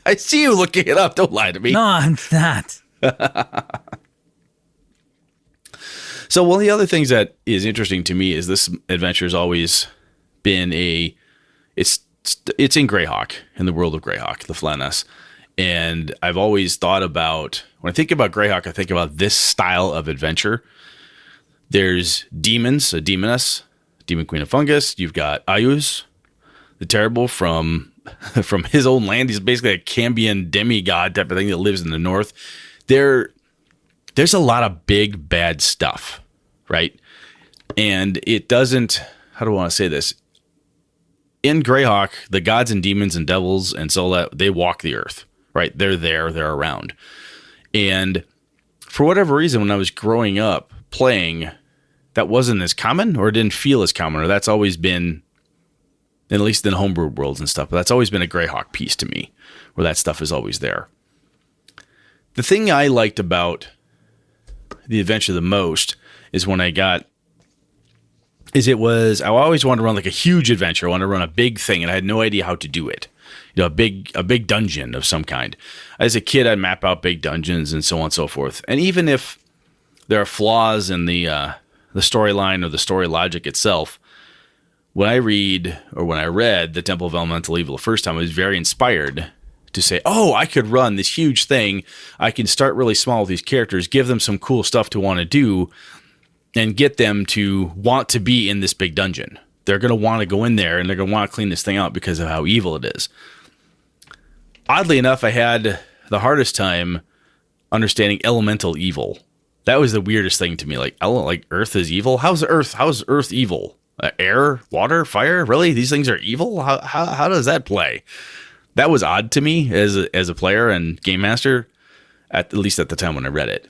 I see you looking it up. Don't lie to me. No, I'm not. So one of the other things that is interesting to me is this adventure has always been it's in Greyhawk, in the world of Greyhawk, the Flaness. And I've always thought about, when I think about Greyhawk, I think about this style of adventure. There's demons, a demoness, demon queen of fungus. You've got Ayuz, the terrible from his own land. He's basically a Cambion demigod type of thing that lives in the north. There's a lot of big bad stuff, right? And it doesn't, how do I want to say this? In Greyhawk, the gods and demons and devils and so that they walk the earth, right? They're there, they're around. And for whatever reason, when I was growing up playing, that wasn't as common or didn't feel as common, or that's always been, at least in homebrew worlds and stuff, but that's always been a Greyhawk piece to me, where that stuff is always there. The thing I liked about the adventure the most is when I always wanted to run like a huge adventure. I wanted to run a big thing, and I had no idea how to do it. A big dungeon of some kind. As a kid, I'd map out big dungeons and so on and so forth. And even if there are flaws in the storyline or the story logic itself, when I read the Temple of Elemental Evil the first time, I was very inspired to say, oh, I could run this huge thing. I can start really small with these characters, give them some cool stuff to want to do, and get them to want to be in this big dungeon. They're going to want to go in there, and they're going to want to clean this thing out because of how evil it is. Oddly enough, I had the hardest time understanding elemental evil. That was the weirdest thing to me. Like Earth is evil? How's Earth evil? Air, water, fire? Really? These things are evil? How does that play? That was odd to me as a player and game master, at least at the time when I read it.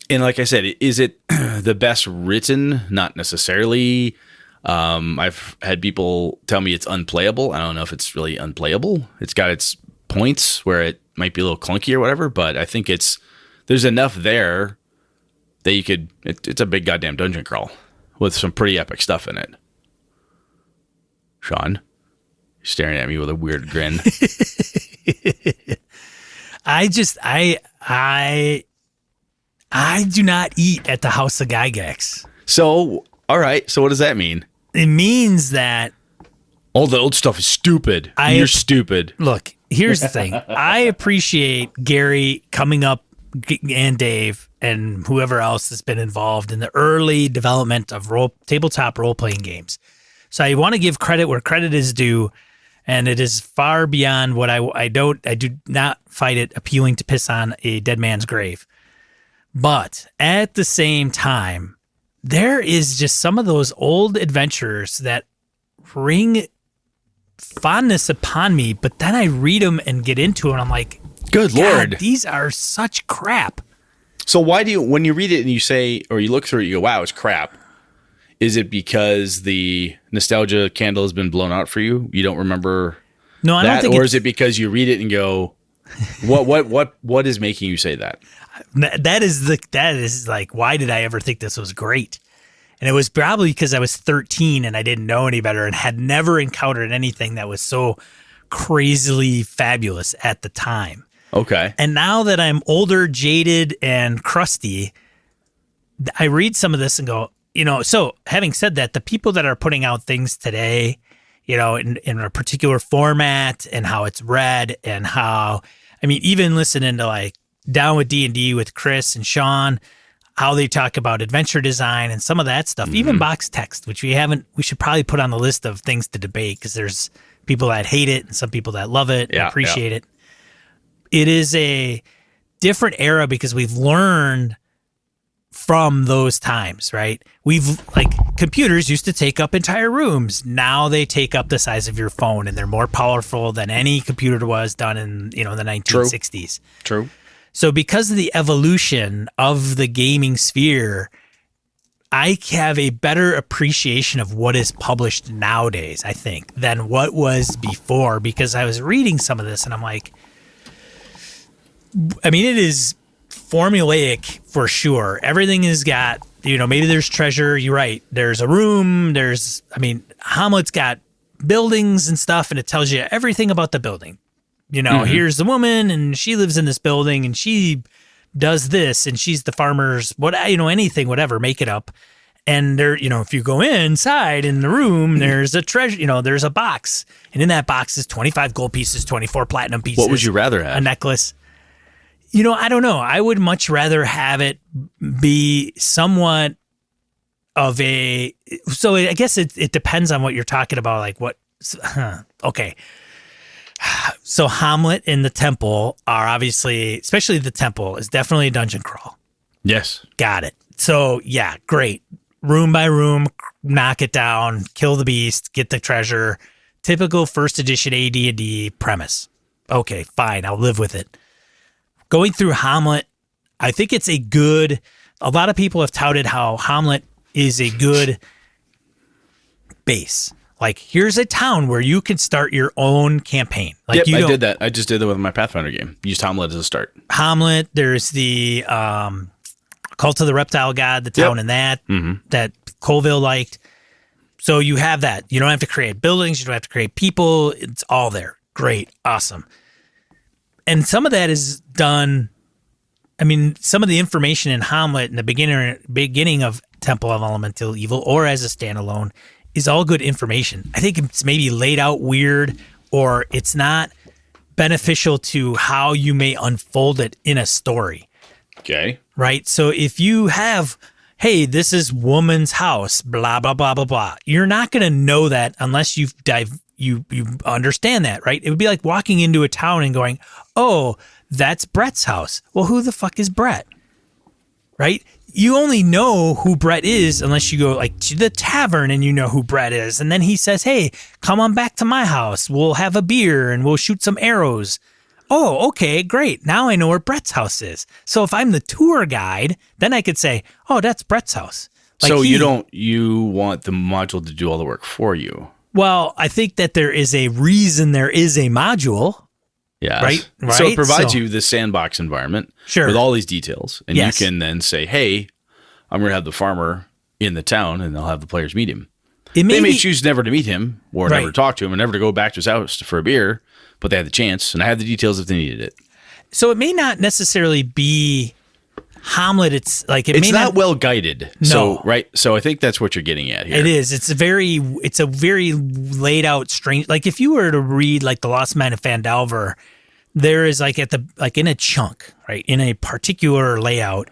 And like I said, is it the best written? Not necessarily. I've had people tell me it's unplayable. I don't know if it's really unplayable. It's got its points where it might be a little clunky or whatever, but I think there's enough there that you could. It's a big goddamn dungeon crawl with some pretty epic stuff in it. Sean, you're staring at me with a weird grin. I do not eat at the House of Gygax. So, all right. So what does that mean? It means that all the old stuff is stupid. You're stupid. Look, here's the thing. I appreciate Gary coming up and Dave and whoever else has been involved in the early development of tabletop role-playing games. So I want to give credit where credit is due, and it is far beyond what I do not find it appealing to piss on a dead man's grave. But at the same time, there is just some of those old adventures that bring fondness upon me, but then I read them and get into it, and I'm like, good Lord, these are such crap. So why do you, when you read it and you say, or you look through it, you go, wow, it's crap. Is it because the nostalgia candle has been blown out for you? You don't remember I don't think or is it because you read it and go, what is making you say that? That is like, why did I ever think this was great? And it was probably because I was 13 and I didn't know any better and had never encountered anything that was so crazily fabulous at the time. Okay. And now that I'm older, jaded, and crusty, I read some of this and go, so having said that, the people that are putting out things today, in a particular format and how it's read and how, even listening to like Down with D&D with Chris and Sean, how they talk about adventure design and some of that stuff, even box text, which we should probably put on the list of things to debate because there's people that hate it and some people that love it and appreciate it. It is a different era because we've learned from those times, right? Computers used to take up entire rooms. Now they take up the size of your phone and they're more powerful than any computer was done in, the 1960s. True. So because of the evolution of the gaming sphere, I have a better appreciation of what is published nowadays, I think, than what was before, because I was reading some of this and I'm like, it is formulaic for sure. Everything has got, maybe there's treasure. You're right. There's a room. Hamlet's got buildings and stuff, and it tells you everything about the building. Here's the woman, and she lives in this building, and she does this, and she's the farmer's, anything, whatever, make it up. And there, if you go inside in the room, there's a treasure, there's a box, and in that box is 25 gold pieces, 24 platinum pieces. What would you rather have? A necklace. I don't know. I would much rather have it be somewhat of so I guess it depends on what you're talking about. Like what, okay. So Hamlet and the temple are obviously, especially the temple, is definitely a dungeon crawl. Yes. Got it. So yeah, great. Room by room, knock it down, kill the beast, get the treasure. Typical first edition AD&D premise. Okay, fine. I'll live with it. Going through Hamlet, I think it's a lot of people have touted how Hamlet is a good base. Like, here's a town where you can start your own campaign. Like, I did that. I just did that with my Pathfinder game. Used Hamlet as a start. Hamlet, there's the Cult of the Reptile God, the town in that Colville liked. So you have that. You don't have to create buildings. You don't have to create people. It's all there. Great. Awesome. And some of that is done. Some of the information in Hamlet in the beginning of Temple of Elemental Evil or as a standalone is all good information. I think it's maybe laid out weird or it's not beneficial to how you may unfold it in a story. Okay. Right? So if you have, hey, this is woman's house, blah, blah, blah, blah, blah. You're not going to know that unless you understand that, right? It would be like walking into a town and going, oh, that's Brett's house. Well, who the fuck is Brett? Right? You only know who Brett is unless you go like to the tavern and you know who Brett is. And then he says, hey, come on back to my house. We'll have a beer and we'll shoot some arrows. Oh, okay, great. Now I know where Brett's house is. So if I'm the tour guide, then I could say, oh, that's Brett's house. Like so you want the module to do all the work for you. Well, I think that there is a reason there is a module. Yeah. Right. So it provides you this sandbox environment with all these details. And you can then say, hey, I'm going to have the farmer in the town and they'll have the players meet him. They may choose never to meet him or never talk to him and never to go back to his house for a beer, but they had the chance and I had the details if they needed it. So it may not necessarily be Hamlet. It's like, it's not well guided. No. So I think that's what you're getting at here. It is. It's a very laid out strange. Like if you were to read like The Lost Men of Phandelver, there is like in a chunk, right? In a particular layout,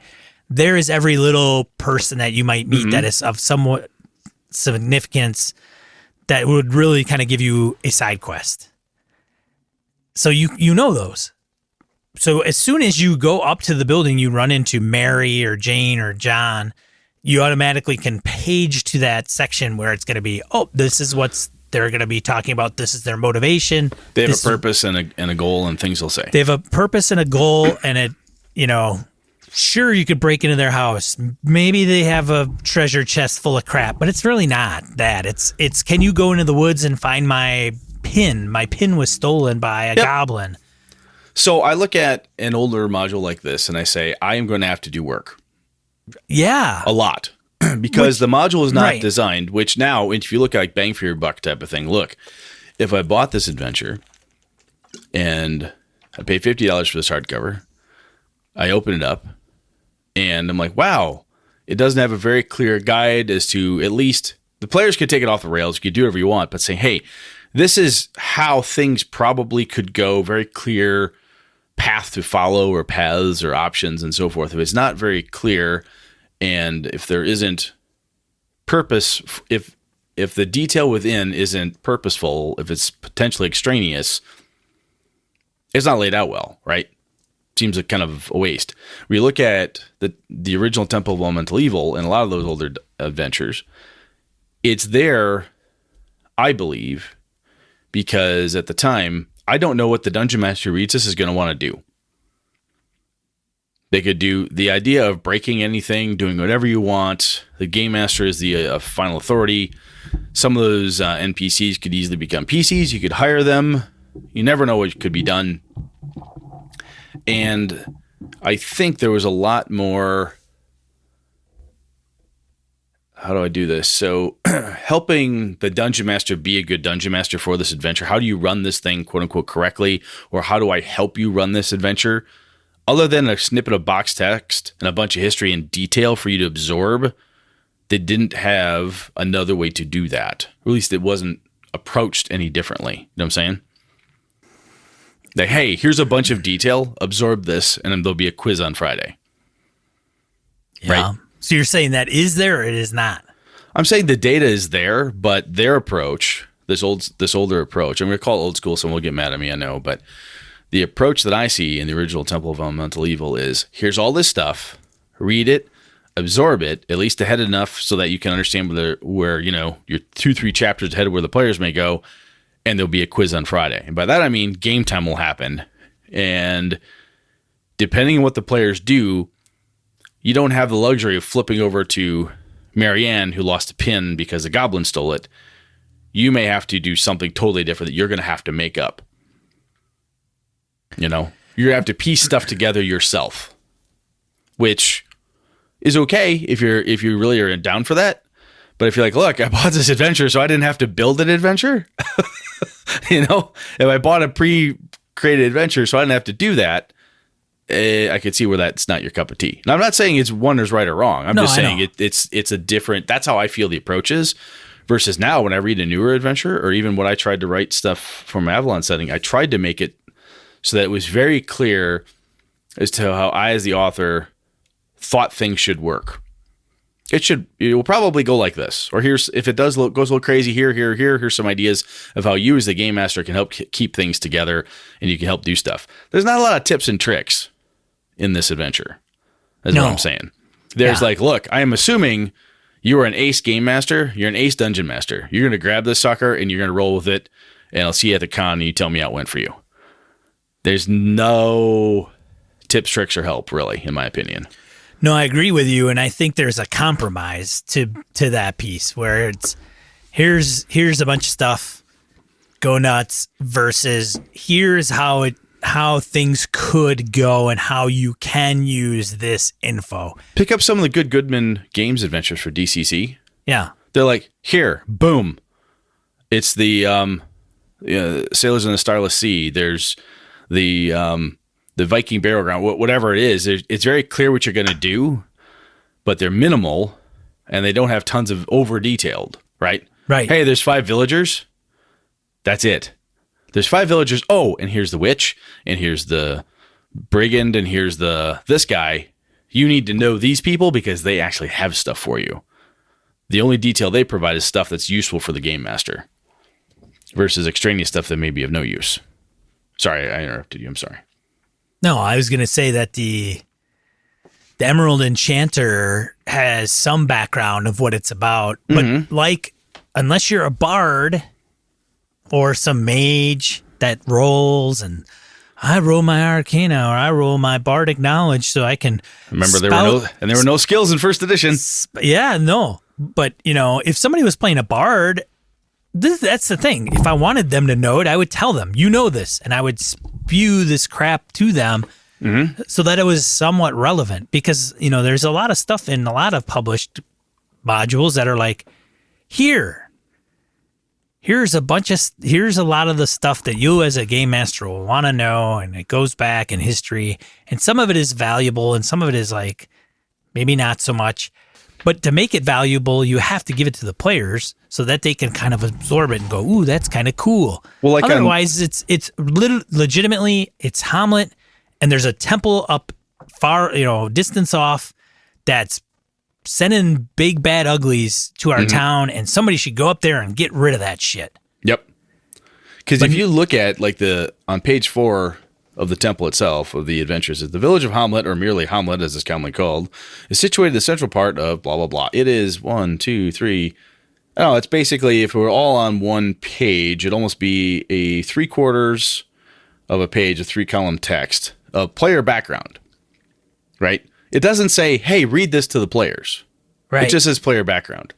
there is every little person that you might meet that is of somewhat significance that would really kind of give you a side quest. So you know those. So as soon as you go up to the building, you run into Mary or Jane or John, you automatically can page to that section where it's going to be, oh, this is what they're going to be talking about. This is their motivation. They have a purpose and a goal and things they'll say. They have a purpose and a goal and sure, you could break into their house. Maybe they have a treasure chest full of crap, but it's really not that. It's can you go into the woods and find my pin? My pin was stolen by a goblin. So I look at an older module like this and I say, I am going to have to do work. Yeah. A lot. because the module is not designed, which now, if you look at like bang for your buck type of thing, look, if I bought this adventure and I paid $50 for this hardcover, I open it up and I'm like, wow, it doesn't have a very clear guide as to, at least the players could take it off the rails. You could do whatever you want, but say, hey, this is how things probably could go, very clear path to follow or paths or options and so forth. If it's not very clear and if there isn't purpose, if the detail within isn't purposeful, if it's potentially extraneous, it's not laid out well, right? Seems like kind of a waste. We look at the original Temple of Elemental Evil and a lot of those older adventures. It's there, I believe, because at the time, I don't know what the Dungeon Master who reads this is going to want to do. They could do the idea of breaking anything, doing whatever you want. The Game Master is the final authority. Some of those NPCs could easily become PCs. You could hire them. You never know what could be done. And I think there was a lot more... How do I do this? So helping the Dungeon Master be a good Dungeon Master for this adventure. How do you run this thing, quote unquote, correctly? Or how do I help you run this adventure? Other than a snippet of box text and a bunch of history and detail for you to absorb, they didn't have another way to do that. Or at least it wasn't approached any differently. You know what I'm saying? Like, hey, here's a bunch of detail. Absorb this, and then there'll be a quiz on Friday. Yeah. Right? So you're saying that is there or it is not? I'm saying the data is there, but their approach, this older approach, I'm going to call it old school, someone will get mad at me, I know, but the approach that I see in the original Temple of Elemental Evil is, here's all this stuff, read it, absorb it, at least ahead enough so that you can understand where you know, you're 2-3 chapters ahead of where the players may go, and there'll be a quiz on Friday. And by that I mean game time will happen, and depending on what the players do, you don't have the luxury of flipping over to Marianne, who lost a pin because a goblin stole it. You may have to do something totally different that you're going to have to make up. You know, you're going to have to piece stuff together yourself, which is okay if you really are down for that. But if you're like, look, I bought this adventure so I didn't have to build an adventure. You know, if I bought a pre-created adventure so I didn't have to do that, I could see where that's not your cup of tea. Now, I'm not saying it's one is right or wrong. I'm just saying it's a different, that's how I feel the approach is, versus now when I read a newer adventure, or even when I tried to write stuff from Avalon setting, I tried to make it so that it was very clear as to how I, as the author, thought things should work. It will probably go like this, or here's, if it goes a little crazy here's some ideas of how you as the game master can help keep things together and you can help do stuff. There's not a lot of tips and tricks in this adventure. That's what I'm saying. There's like, look, I am assuming you are an ace game master. You're an ace dungeon master. You're going to grab this sucker and you're going to roll with it. And I'll see you at the con and you tell me how it went for you. There's no tips, tricks, or help, really, in my opinion. No, I agree with you. And I think there's a compromise to that piece where it's here's a bunch of stuff, go nuts, versus here's how things could go and how you can use this info. Pick up some of the good Goodman Games adventures for DCC. Yeah. They're like, here, boom. It's the Sailors in the Starless Sea. There's the Viking Burial Ground, whatever it is. It's very clear what you're going to do, but they're minimal and they don't have tons of over detailed, right? Right. Hey, there's 5 villagers. That's it. There's 5 villagers. Oh, and here's the witch, and here's the brigand, and here's this guy. You need to know these people because they actually have stuff for you. The only detail they provide is stuff that's useful for the game master versus extraneous stuff that may be of no use. Sorry, I interrupted you. I'm sorry. No, I was going to say that the Emerald Enchanter has some background of what it's about, but like, unless you're a bard or some mage that rolls, and I roll my Arcana or I roll my Bardic Knowledge so I can remember there were no skills in first edition. Yeah, no. But, you know, if somebody was playing a bard, that's the thing. If I wanted them to know it, I would tell them, you know this, and I would spew this crap to them so that it was somewhat relevant, because, you know, there's a lot of stuff in a lot of published modules that are like, here's a lot of the stuff that you as a game master will want to know, and it goes back in history, and some of it is valuable and some of it is like maybe not so much. But to make it valuable, you have to give it to the players so that they can kind of absorb it and go, ooh, that's kind of cool. Well, like otherwise, it's legitimately, it's Hamlet, and there's a temple up far, distance off that's sending big bad uglies to our town, and somebody should go up there and get rid of that shit. Yep. Because if you look at on page 4 of the temple itself of the adventures, the village of Hamlet, or merely Hamlet as it's commonly called, is situated in the central part of blah blah blah. It is 1, 2, 3. Oh, it's basically, if we were all on one page, it'd almost be a 3/4 of a page of 3-column text of player background. Right? It doesn't say, hey, read this to the players. Right. It just says player background.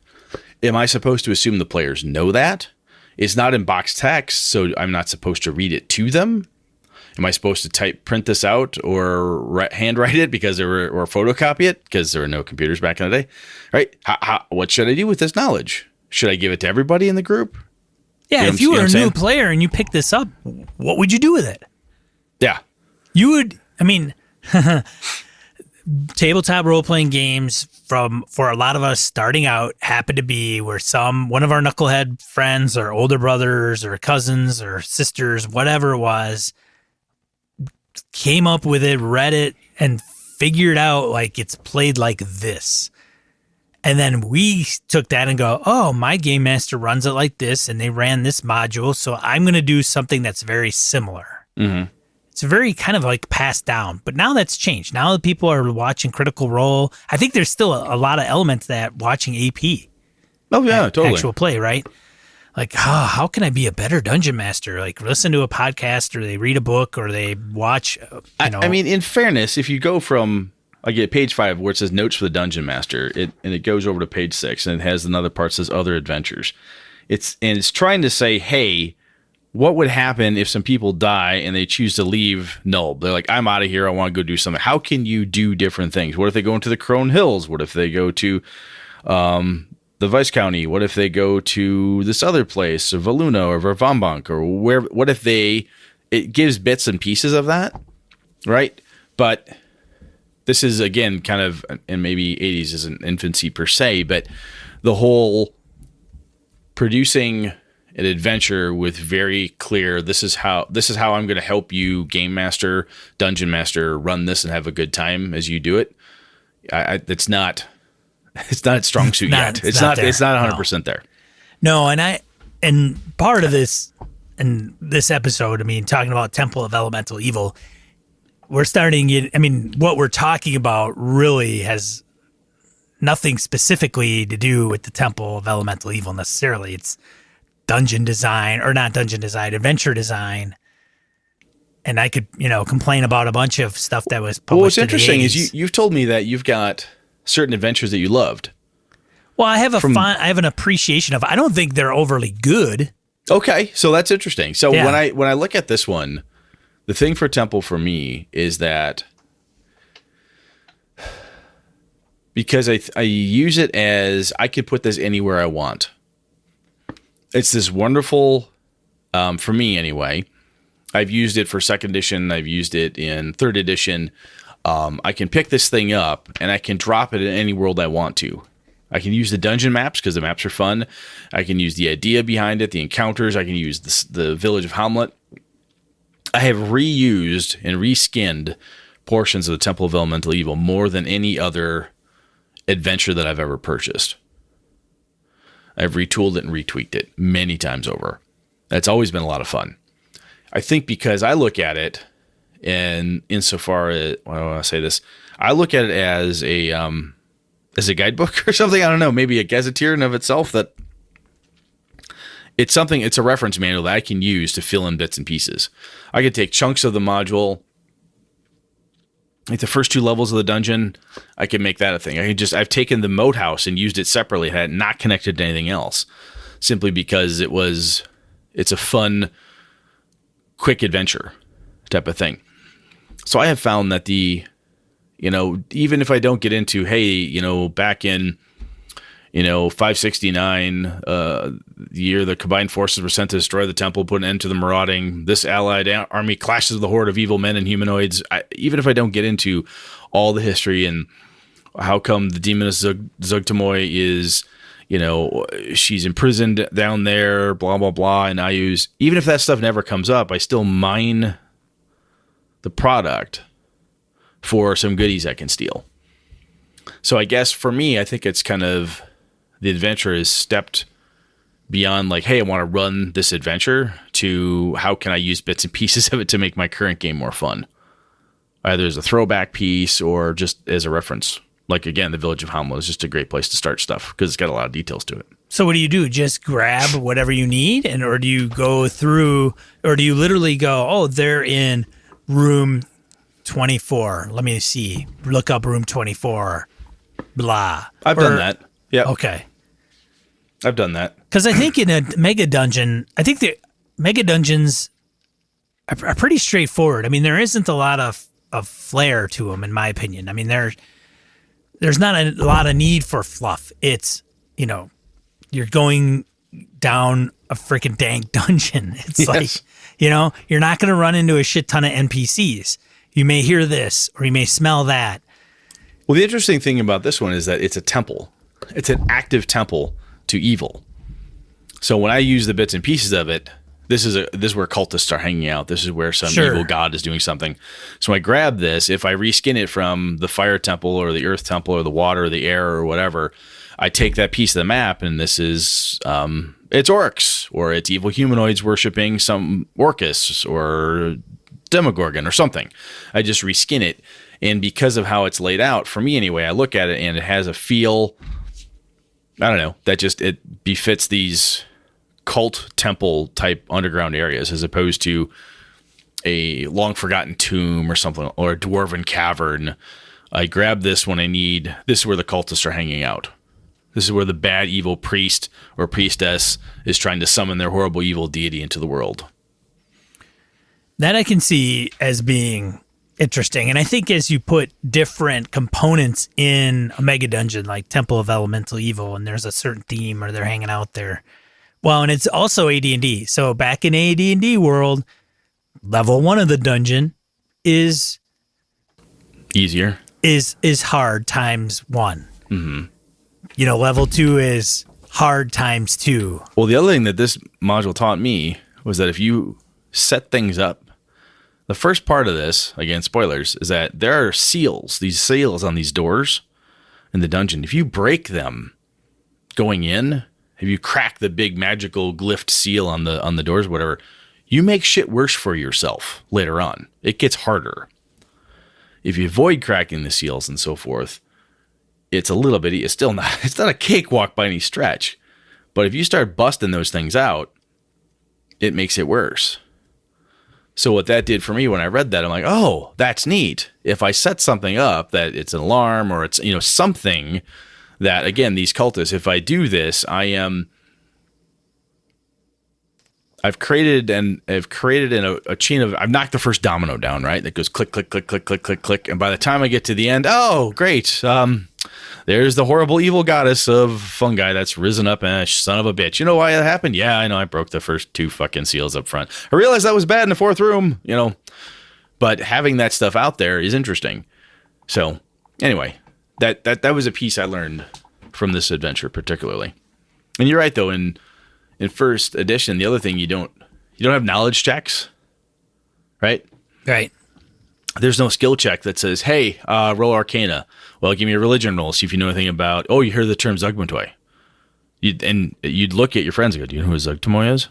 Am I supposed to assume the players know that? It's not in box text, so I'm not supposed to read it to them? Am I supposed to print this out or handwrite it or photocopy it because there were no computers back in the day? Right? What should I do with this knowledge? Should I give it to everybody in the group? Yeah, if you were a new player and you picked this up, what would you do with it? Yeah. You would, tabletop role-playing games for a lot of us starting out happen to be where one of our knucklehead friends or older brothers or cousins or sisters, whatever it was, came up with it, read it, and figured out like it's played like this. And then we took that and go, oh, my game master runs it like this, and they ran this module, so I'm going to do something that's very similar. Mm-hmm. It's very kind of like passed down. But now that's changed. Now that people are watching Critical Role, I think there's still a lot of elements that watching AP. Oh, yeah, totally. Actual play, right? Like, how can I be a better dungeon master? Like, listen to a podcast, or they read a book, or they watch, in fairness, if you go from, at page 5 where it says Notes for the Dungeon Master, and it goes over to page 6, and it has another part that says Other Adventures. It's trying to say, hey, what would happen if some people die and they choose to leave Nulb? They're like, I'm out of here. I want to go do something. How can you do different things? What if they go into the Crone Hills? What if they go to the Vice County? What if they go to this other place, or Valuna or Vervambank, or where? What if it gives bits and pieces of that, right? But this is, again, kind of, and maybe 80s isn't infancy per se, but the whole producing an adventure with very clear, this is how I'm going to help you, game master, dungeon master, run this and have a good time as you do it. It's not its strong suit yet. It's not 100% there. No, and part of this episode, talking about Temple of Elemental Evil, we're starting it. What we're talking about really has nothing specifically to do with the Temple of Elemental Evil necessarily. It's dungeon design, or not dungeon design, adventure design. And I could, complain about a bunch of stuff that was published. Well, what's interesting is you've told me that you've got certain adventures that you loved. Well, I have I have an appreciation of. I don't think they're overly good. Okay, so that's interesting. So when I look at this one, the thing for Temple for me is that because I use it as I could put this anywhere I want. It's this wonderful, for me anyway. I've used it for 2nd edition. I've used it in 3rd edition. I can pick this thing up and I can drop it in any world I want to. I can use the dungeon maps because the maps are fun. I can use the idea behind it, the encounters. I can use the village of Hamlet. I have reused and reskinned portions of the Temple of Elemental Evil more than any other adventure that I've ever purchased. I've retooled it and retweaked it many times over. That's always been a lot of fun. I think because I look at it, and insofar as, I want to say this, I look at it as a guidebook or something. I don't know, maybe a gazetteer in of itself, that it's a reference manual that I can use to fill in bits and pieces. I could take chunks of the module, like the first 2 levels of the dungeon, I can make that a thing. I've taken the moat house and used it separately, had it not connected to anything else, simply because it's a fun, quick adventure type of thing. So I have found that even if I don't get into, hey, back in, 569, the year the combined forces were sent to destroy the temple, put an end to the marauding. This allied army clashes with the horde of evil men and humanoids. Even if I don't get into all the history and how come the demoness Zugtamoy is, she's imprisoned down there, blah, blah, blah. And even if that stuff never comes up, I still mine the product for some goodies I can steal. So I guess for me, I think it's kind of the adventure is stepped beyond like, hey, I want to run this adventure to how can I use bits and pieces of it to make my current game more fun? Either as a throwback piece or just as a reference. Like, again, the Village of Hamla is just a great place to start stuff because it's got a lot of details to it. So what do you do? Just grab whatever you need? Or do you go through, or do you literally go, oh, they're in room 24. Let me see. Look up room 24. Blah. I've done that. Yeah. Okay. I've done that. Because I think in a mega dungeon, I think the mega dungeons are pretty straightforward. I mean, there isn't a lot of flair to them, in my opinion. I mean, there's not a lot of need for fluff. It's, you're going down a freaking dank dungeon. It's like, you're not going to run into a shit ton of NPCs. You may hear this or you may smell that. Well, the interesting thing about this one is that it's a temple. It's an active temple to evil. So when I use the bits and pieces of it, this is where cultists are hanging out. This is where some evil god is doing something. So I grab this. If I reskin it from the fire temple or the earth temple or the water or the air or whatever, I take that piece of the map and this is it's orcs or it's evil humanoids worshiping some Orcus or Demogorgon or something. I just reskin it. And because of how it's laid out, for me anyway, I look at it and it has a feel, I don't know, that just it befits these cult temple type underground areas as opposed to a long forgotten tomb or something or a dwarven cavern. I grab this when I need, this is where the cultists are hanging out. This is where the bad evil priest or priestess is trying to summon their horrible evil deity into the world. That I can see as being interesting. And I think as you put different components in a mega dungeon like Temple of Elemental Evil and there's a certain theme or they're hanging out there. Well, and it's also AD&D. So back in AD&D world, level 1 of the dungeon is easier. Is hard times 1. Mm-hmm. Level 2 is hard times 2. Well, the other thing that this module taught me was that if you set things up, the first part of this, again, spoilers, is that there are seals, these seals on these doors in the dungeon. If you break them going in, if you crack the big magical glyphed seal on the doors, whatever, you make shit worse for yourself later on. It gets harder. If you avoid cracking the seals and so forth, it's a little bit, it's not a cakewalk by any stretch. But if you start busting those things out, it makes it worse. So what that did for me when I read that, I'm like, oh, that's neat. If I set something up that it's an alarm or it's, something that, again, these cultists, if I do this, I've created a chain of, I've knocked the first domino down, right? That goes click, click, click, click, click, click, click. And by the time I get to the end, oh, great. There's the horrible evil goddess of fungi that's risen up and son of a bitch. You know why that happened? Yeah, I know. I broke the first 2 fucking seals up front. I realized that was bad in the 4th room, but having that stuff out there is interesting. So anyway, that was a piece I learned from this adventure particularly. And you're right though, in 1st edition, the other thing you don't have knowledge checks, right? Right. There's no skill check that says, hey, roll Arcana. Well, give me a religion roll. See if you know anything about, you heard the term Zugtamoy. You'd look at your friends and go, do you know who Zugtamoy is?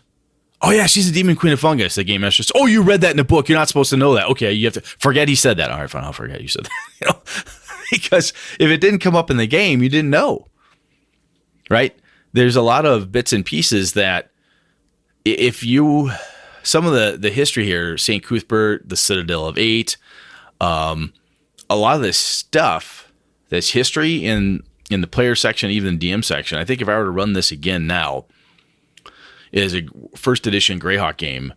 Oh, yeah, she's a demon queen of fungus. The game master says, oh, you read that in a book. You're not supposed to know that. Okay, you have to forget he said that. All right, fine, I'll forget you said that. Because if it didn't come up in the game, you didn't know. Right? There's a lot of bits and pieces that some of the history here, St. Cuthbert, the Citadel of Eight, a lot of this stuff that's history in the player section, even the DM section. I think if I were to run this again now, is a 1st edition Greyhawk game.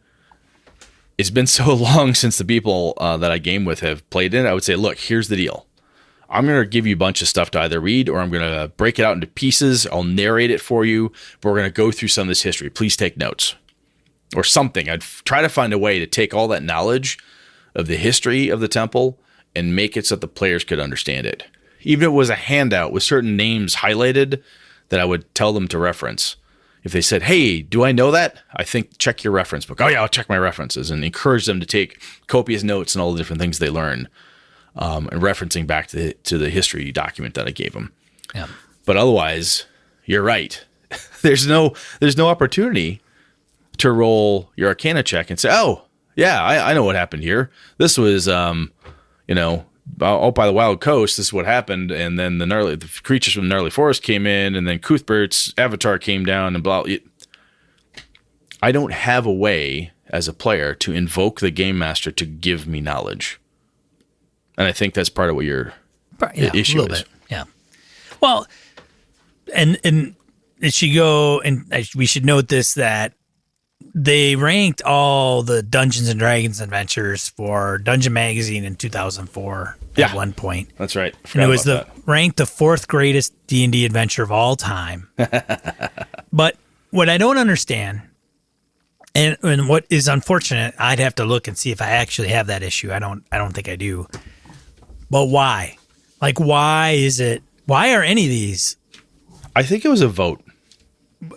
It's been so long since the people that I game with have played in it. I would say, look, here's the deal. I'm going to give you a bunch of stuff to either read, or I'm going to break it out into pieces. I'll narrate it for you, but we're going to go through some of this history. Please take notes or something. I'd try to find a way to take all that knowledge of the history of the temple and make it so that the players could understand it. Even if it was a handout with certain names highlighted that I would tell them to reference. If they said, hey, do I know that? I think check your reference book. Oh yeah, I'll check my references, and encourage them to take copious notes and all the different things they learn. And referencing back to the history document that I gave them. Yeah. But otherwise, you're right. There's no opportunity to roll your Arcana check and say, oh, yeah, I know what happened here. This was, out by the Wild Coast, this is what happened. And then the creatures from the Gnarly Forest came in, and then Cuthbert's avatar came down and blah. I don't have a way as a player to invoke the game master to give me knowledge. And I think that's part of what your issue is. Bit. Yeah. Well, and it should go, and we should note this, that they ranked all the Dungeons and Dragons adventures for Dungeon Magazine in 2004 at one point. That's right. And it was ranked the 4th greatest D&D adventure of all time. But what I don't understand, and what is unfortunate, I'd have to look and see if I actually have that issue. I don't think I do. But why? Like, why are any of these? I think it was a vote.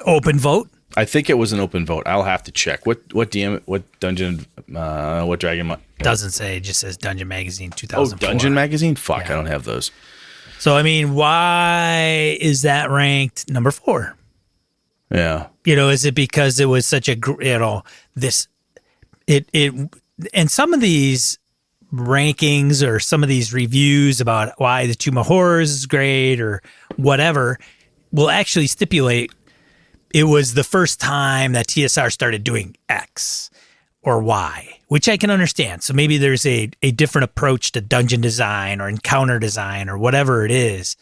Open vote? I think it was an open vote. I'll have to check. What dungeon, what dragon? Doesn't say. It just says Dungeon Magazine 2004. Oh, Dungeon Magazine? Fuck, yeah. I don't have those. So, I mean, why is that ranked number 4? Yeah. Is it because it was such a, and some of these rankings or some of these reviews about why the Tomb of Horrors is great or whatever will actually stipulate it was the first time that TSR started doing X or Y, which I can understand. So maybe there's a different approach to dungeon design or encounter design or whatever it is.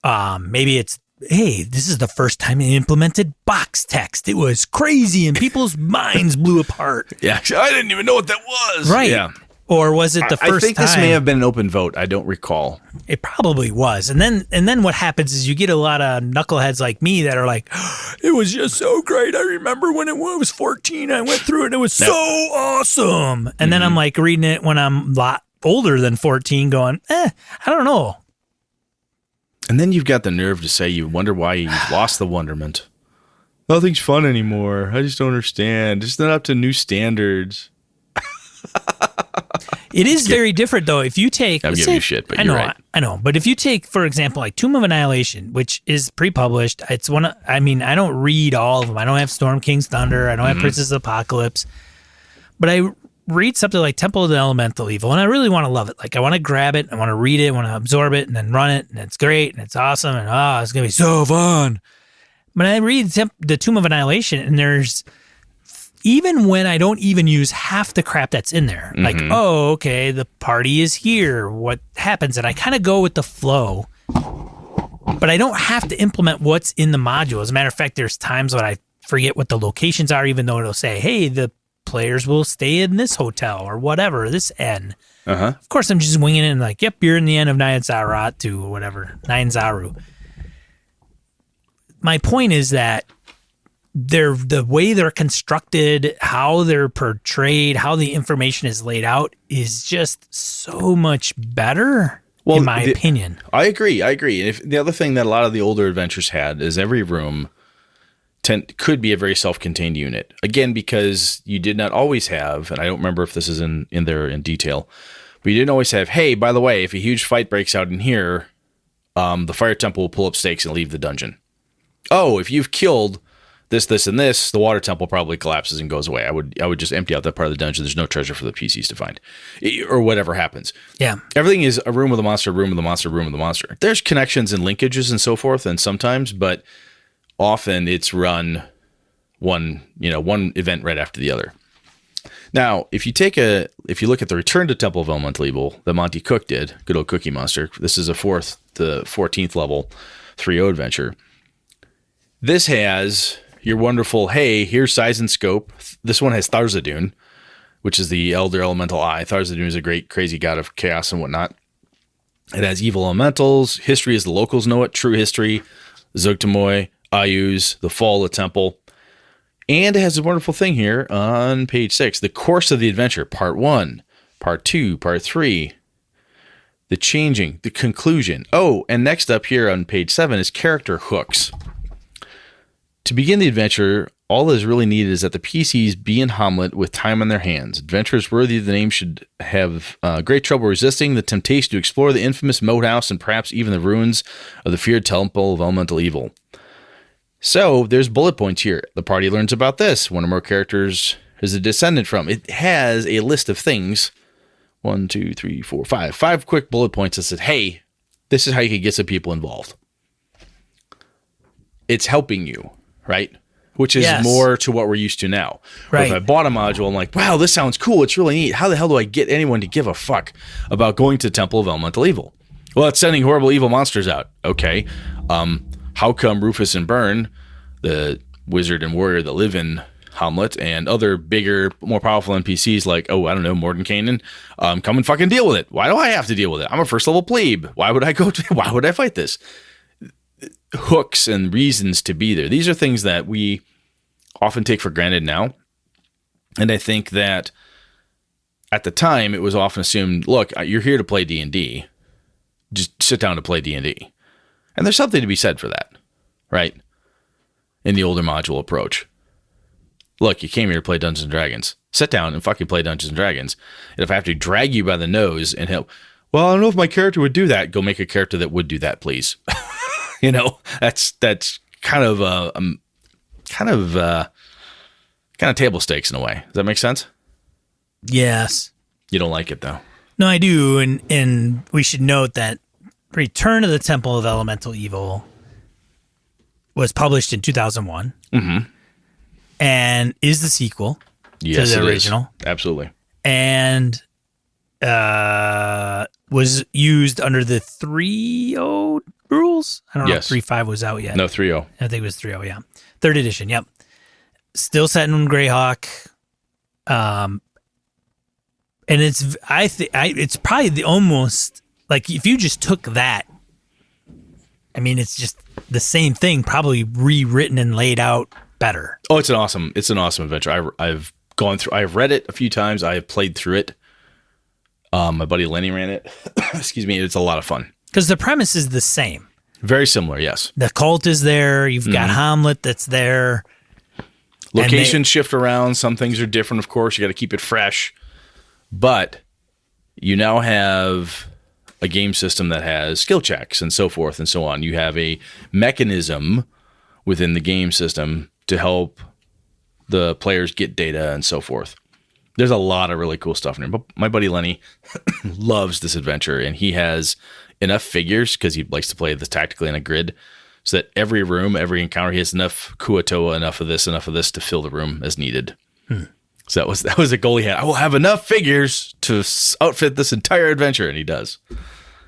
Maybe it's, hey, this is the first time they implemented box text. It was crazy and people's minds blew apart. Yeah, I didn't even know what that was. Right. Yeah. Or was it the first time? I think this may have been an open vote. I don't recall. It probably was. And then what happens is you get a lot of knuckleheads like me that are like, it was just so great. I remember when it was 14, I went through it and it was so awesome. And then I'm like reading it when I'm a lot older than 14 going, I don't know. And then you've got the nerve to say you wonder why you lost the wonderment. Nothing's fun anymore. I just don't understand. It's not up to new standards. It is very different, though. If you take, I'm giving you shit, but you're right. I know. But if you take, for example, like Tomb of Annihilation, which is pre-published, it's one. I don't read all of them. I don't have Storm King's Thunder. I don't have Princess of Apocalypse. But I read something like Temple of the Elemental Evil, and I really want to love it. Like I want to grab it, I want to read it, I want to absorb it, and then run it, and it's great, and it's awesome, and it's gonna be so fun. But I read the Tomb of Annihilation, and there's, even when I don't even use half the crap that's in there, like, oh, okay, the party is here, what happens? And I kind of go with the flow, but I don't have to implement what's in the module. As a matter of fact, there's times when I forget what the locations are, even though it'll say, hey, the players will stay in this hotel or whatever, this inn. Of course, I'm just winging it and like, yep, you're in the end of Nyan Zarat to whatever, Nyan Zaru. My point is that the way they're constructed, how they're portrayed, how the information is laid out is just so much better, in my opinion. I agree. And if the other thing that a lot of the older adventures had is every room could be a very self-contained unit. Again, because you did not always have, and I don't remember if this is in there in detail, but you didn't always have, hey, by the way, if a huge fight breaks out in here, the fire temple will pull up stakes and leave the dungeon. Oh, if you've killed this, and this, the water temple probably collapses and goes away. I would just empty out that part of the dungeon. There's no treasure for the PCs to find, or whatever happens. Yeah. Everything is a room with a monster, room with a monster, room with a monster. There's connections and linkages and so forth, and sometimes, but often it's run one event right after the other. Now, if you look at the Return to Temple of Elemental Evil that Monty Cook did, good old Cookie Monster, this is the 14th level 3.0 adventure. This has your wonderful, hey, here's size and scope. This one has Tharizdun, which is the Elder Elemental Eye. Tharizdun is a great, crazy god of chaos and whatnot. It has evil elementals. History as the locals know it. True history. Zugtamoy, Ayus, the fall of the temple. And it has a wonderful thing here on page 6. The course of the adventure, part 1, part 2, part 3. The changing, the conclusion. Oh, and next up here on page 7 is character hooks. To begin the adventure, all that is really needed is that the PCs be in Hamlet with time on their hands. Adventurers worthy of the name should have great trouble resisting the temptation to explore the infamous moat house and perhaps even the ruins of the feared temple of elemental evil. So there's bullet points here. The party learns about this. One or more characters is a descendant from. It has a list of things. 1, 2, 3, 4, 5. 5 quick bullet points that said, hey, this is how you can get some people involved. It's helping you, right? Which is more to what we're used to now. Right. If I bought a module, I'm like, wow, this sounds cool. It's really neat. How the hell do I get anyone to give a fuck about going to Temple of Elemental Evil? Well, it's sending horrible evil monsters out. Okay. How come Rufus and Byrne, the wizard and warrior that live in Hamlet, and other bigger, more powerful NPCs like, oh, I don't know, Mordenkainen, come and fucking deal with it? Why do I have to deal with it? I'm a first level plebe. Why would I fight this? Hooks and reasons to be there. These are things that we often take for granted now. And I think that at the time it was often assumed, look, you're here to play D&D. Just sit down to play D&D. And there's something to be said for that, right? In the older module approach. Look, you came here to play Dungeons and Dragons. Sit down and fucking play Dungeons and Dragons. And if I have to drag you by the nose and help, well, I don't know if my character would do that. Go make a character that would do that, please. You know, that's kind of table stakes in a way. Does that make sense? Yes. You don't like it though. No, I do, and we should note that Return of the Temple of Elemental Evil was published in 2001, and is the sequel to the original. Absolutely, and was used under the 3.0 rules. I don't know if 3.5 was out yet. No, 3.0. I think it was 3.0, yeah. 3rd edition, yep. Still set in Greyhawk. And it's probably the almost, like, if you just took that, I mean, it's just the same thing, probably rewritten and laid out better. Oh, it's an awesome adventure. I've gone through, I've read it a few times. I have played through it. My buddy Lenny ran it. Excuse me. It's a lot of fun. Because the premise is the same. Very similar, yes. The cult is there. You've got Hamlet that's there. Locations shift around. Some things are different, of course. You got to keep it fresh. But you now have a game system that has skill checks and so forth and so on. You have a mechanism within the game system to help the players get data and so forth. There's a lot of really cool stuff in there. But my buddy Lenny loves this adventure, and he has enough figures because he likes to play this tactically on a grid, so that every room, every encounter, he has enough Kuatoa, enough of this to fill the room as needed. So that was a goal he had. I will have enough figures to outfit this entire adventure, and he does.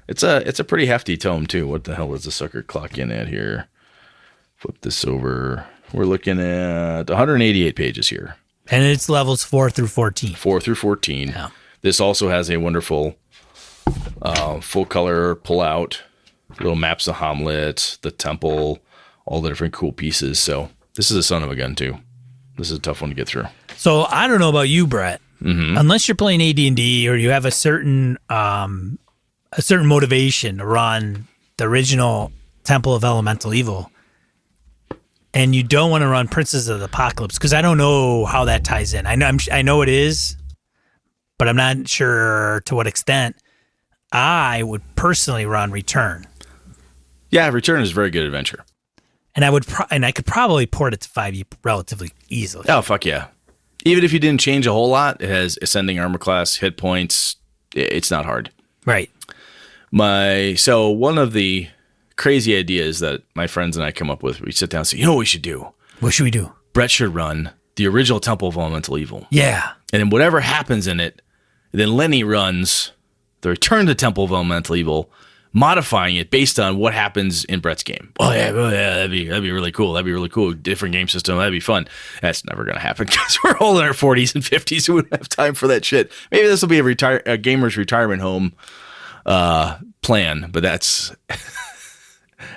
It's a pretty hefty tome too. What the hell is the sucker clock in at here? Flip this over. We're looking at 188 pages here. And it's levels 4 through 14. 4 through 14. Yeah. This also has a wonderful full color pull-out, little maps of Hamlet, the temple, all the different cool pieces. So this is a son of a gun too. This is a tough one to get through. So I don't know about you, Brett. Unless you're playing AD&D or you have a certain motivation to run the original Temple of Elemental Evil, and you don't want to run Princes of the Apocalypse, because I don't know how that ties in. I know it is, but I'm not sure to what extent. I would personally run Return. Yeah, Return is a very good adventure. And I could probably port it to 5e relatively easily. Oh, fuck yeah. Even if you didn't change a whole lot, it has ascending armor class, hit points. It's not hard. Right. So one of the crazy ideas that my friends and I come up with, we sit down and say, you know what we should do? What should we do? Brett should run the original Temple of Elemental Evil. Yeah. And then whatever happens in it, then Lenny runs the Return to Temple of Elemental Evil, modifying it based on what happens in Brett's game. Oh yeah, that'd be really cool. That'd be really cool. Different game system. That'd be fun. That's never gonna happen because we're all in our 40s and 50s. We wouldn't have time for that shit. Maybe this will be a gamer's retirement home plan, but that's.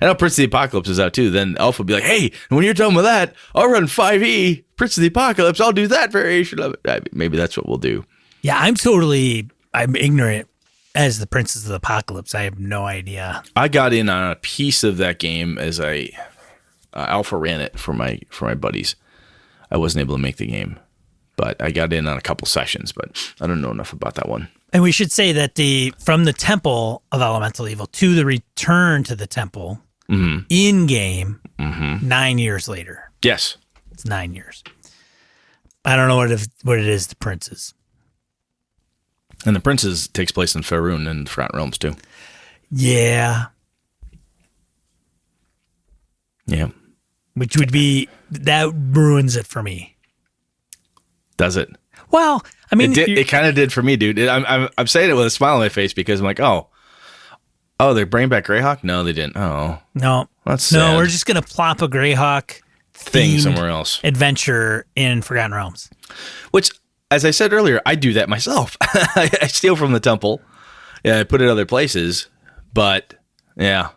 I know Prince of the Apocalypse is out too. Then Alpha will be like, hey, when you're done with that, I'll run 5e, Prince of the Apocalypse. I'll do that variation of it. Maybe that's what we'll do. Yeah, I'm ignorant as the Princes of the Apocalypse. I have no idea. I got in on a piece of that game as Alpha ran it for my buddies. I wasn't able to make the game, but I got in on a couple sessions, but I don't know enough about that one. And we should say that from the Temple of Elemental Evil to the return to the Temple in game, 9 years later. Yes, it's 9 years. I don't know what it is. The Princes, and the Princes takes place in Faerun and the Forgotten Realms too. Yeah. Which would be that ruins it for me. Does it? Well, I mean, it kind of did for me, dude. I'm saying it with a smile on my face because I'm like, oh, they're bringing back Greyhawk? No, they didn't. Oh, no, that's sad. No. We're just gonna plop a Greyhawk thing somewhere else. Adventure in Forgotten Realms, which, as I said earlier, I do that myself. I steal from the temple. Yeah, I put it other places, but yeah.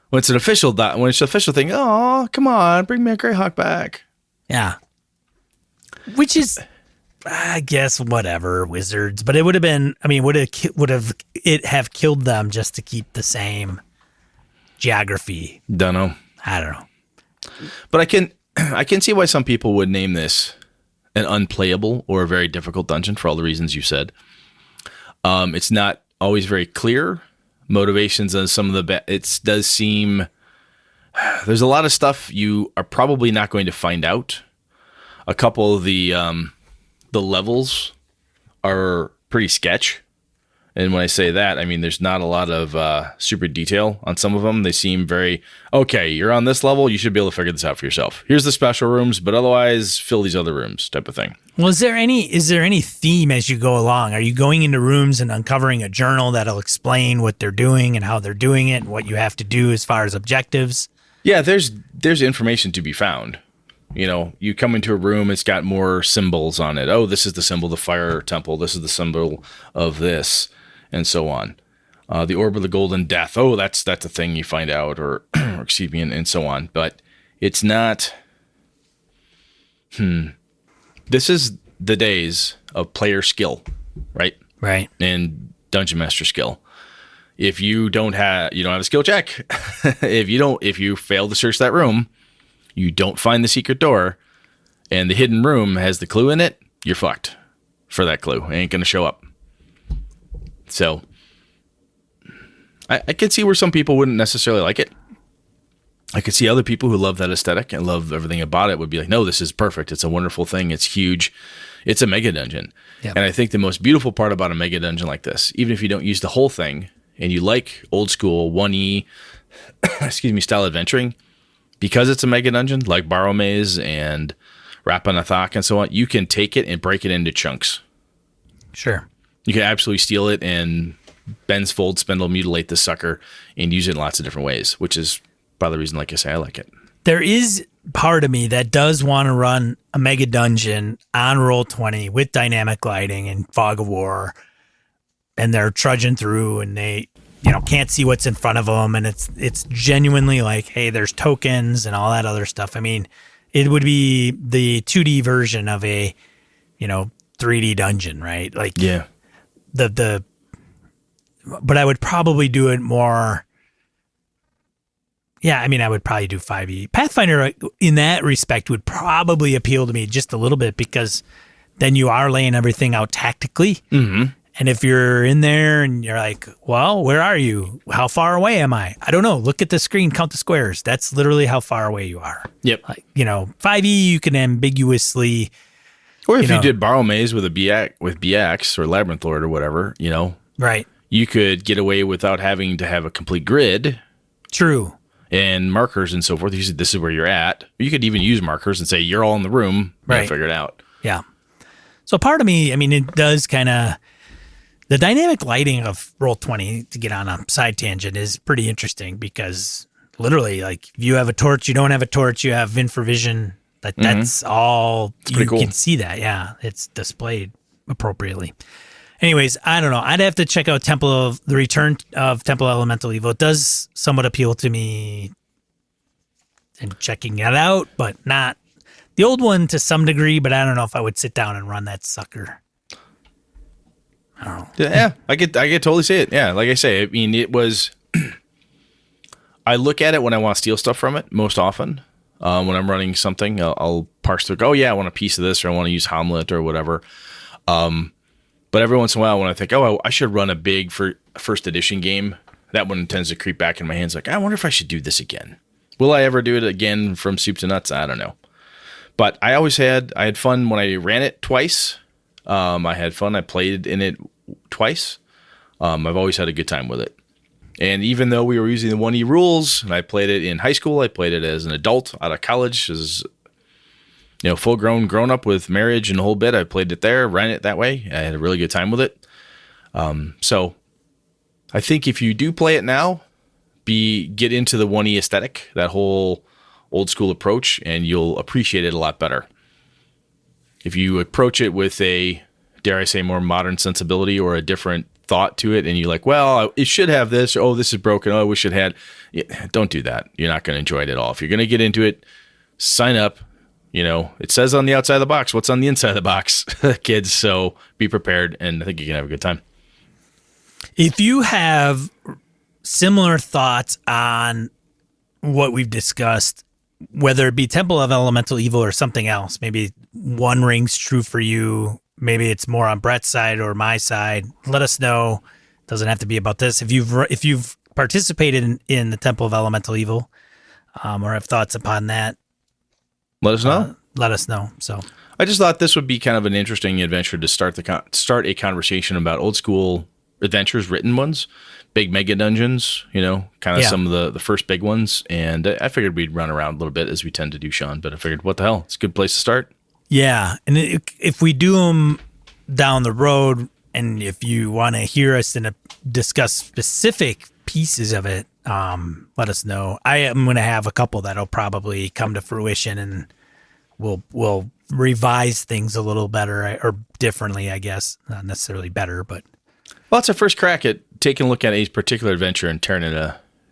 When it's an official thing, oh, come on, bring me a Greyhawk back. Yeah. Which is, I guess, whatever, Wizards. But it would have been, I mean, would have killed them just to keep the same geography? Don't know. I don't know. But I can see why some people would name this an unplayable or a very difficult dungeon for all the reasons you said. It's not always very clear. Motivations on some of it does seem there's a lot of stuff you are probably not going to find out. A couple of the levels are pretty sketch, and when I say that, I mean there's not a lot of super detail on some of them. They seem very okay. You're on this level, you should be able to figure this out for yourself. Here's the special rooms, but otherwise fill these other rooms, type of thing. Well, is there any theme as you go along? Are you going into rooms and uncovering a journal that'll explain what they're doing and how they're doing it and what you have to do as far as objectives? Yeah, there's information to be found. You know, you come into a room, it's got more symbols on it. Oh, this is the symbol of the fire temple. This is the symbol of this, and so on. The orb of the golden death. Oh, that's a thing you find out, or excuse me, and so on. But it's not. This is the days of player skill, right? Right. And dungeon master skill. If you don't have a skill check, if you fail to search that room, you don't find the secret door, and the hidden room has the clue in it, you're fucked for that clue. It ain't going to show up. So I could see where some people wouldn't necessarily like it. I could see other people who love that aesthetic and love everything about it would be like, no, this is perfect. It's a wonderful thing. It's huge. It's a mega dungeon. Yep. And I think the most beautiful part about a mega dungeon like this, even if you don't use the whole thing and you like old school 1E, style adventuring, because it's a mega dungeon like Borrow Maze and Rapanathak and so on, you can take it and break it into chunks. Sure. You can absolutely steal it and bends, fold, spindle, mutilate this sucker and use it in lots of different ways, which is by the reason, like I say, I like it. There is part of me that does want to run a mega dungeon on Roll20 with dynamic lighting and Fog of War, and they're trudging through and they, can't see what's in front of them, and it's genuinely like, hey, there's tokens and all that other stuff. I mean, it would be the 2D version of a, 3D dungeon, right? Like, yeah, but I would probably do it more. Yeah, I mean, I would probably do 5e. Pathfinder, in that respect, would probably appeal to me just a little bit because then you are laying everything out tactically. Mm-hmm. And if you're in there and you're like, well, where are you? How far away am I? I don't know. Look at the screen, count the squares. That's literally how far away you are. Yep. 5e, you can ambiguously. Or if you did Borrow Maze with BX or Labyrinth Lord or whatever, Right. You could get away without having to have a complete grid. True. And markers and so forth. Usually this is where you're at. You could even use markers and say, you're all in the room. Right. Figure it out. Yeah. So part of me, I mean, it does kind of, the dynamic lighting of Roll20, to get on a side tangent, is pretty interesting because literally, like, if you have a torch, you don't have a torch, you have infravision, that's all, you cool. Can see that. Yeah. It's displayed appropriately. Anyways, I don't know. I'd have to check out the Return of Temple Elemental Evil. It does somewhat appeal to me in checking it out, but not the old one to some degree, but I don't know if I would sit down and run that sucker. I don't know. Yeah, I could totally see it. Yeah, like I say, I mean, it was... I look at it when I want to steal stuff from it most often. When I'm running something, I'll parse through, oh yeah, I want a piece of this, or I want to use Hamlet or whatever. But every once in a while, when I think, oh, I should run a big first edition game, that one tends to creep back in my hands. Like, I wonder if I should do this again. Will I ever do it again from soup to nuts? I don't know. But I had fun when I ran it twice. I had fun. I played in it twice. I've always had a good time with it. And even though we were using the 1E rules, and I played it in high school, I played it as an adult out of college, as full grown up with marriage and the whole bit. I played it there, ran it that way. I had a really good time with it. So I think if you do play it now, get into the 1E aesthetic, that whole old school approach, and you'll appreciate it a lot better. If you approach it with a, dare I say, more modern sensibility or a different thought to it, and you're like, well, it should have this, or, oh, this is broken, oh, I wish it had. Yeah, don't do that. You're not going to enjoy it at all. If you're going to get into it, sign up. It says on the outside of the box what's on the inside of the box, kids, so be prepared, and I think you can have a good time. If you have similar thoughts on what we've discussed, whether it be Temple of Elemental Evil or something else, maybe one rings true for you, maybe it's more on Brett's side or my side, let us know. It doesn't have to be about this. If you've participated in the Temple of Elemental Evil, or have thoughts upon that, let us know. So I just thought this would be kind of an interesting adventure to start a conversation about old school adventures, written ones, big mega dungeons, kind of some of the first big ones. And I figured we'd run around a little bit as we tend to do, Sean, but I figured, what the hell? It's a good place to start. Yeah. And if we do them down the road, and if you want to hear us discuss specific pieces of it, let us know. I am going to have a couple that'll probably come to fruition, and we'll revise things a little better or differently, I guess. Not necessarily better, but. Well, it's our first crack at taking a look at a particular adventure and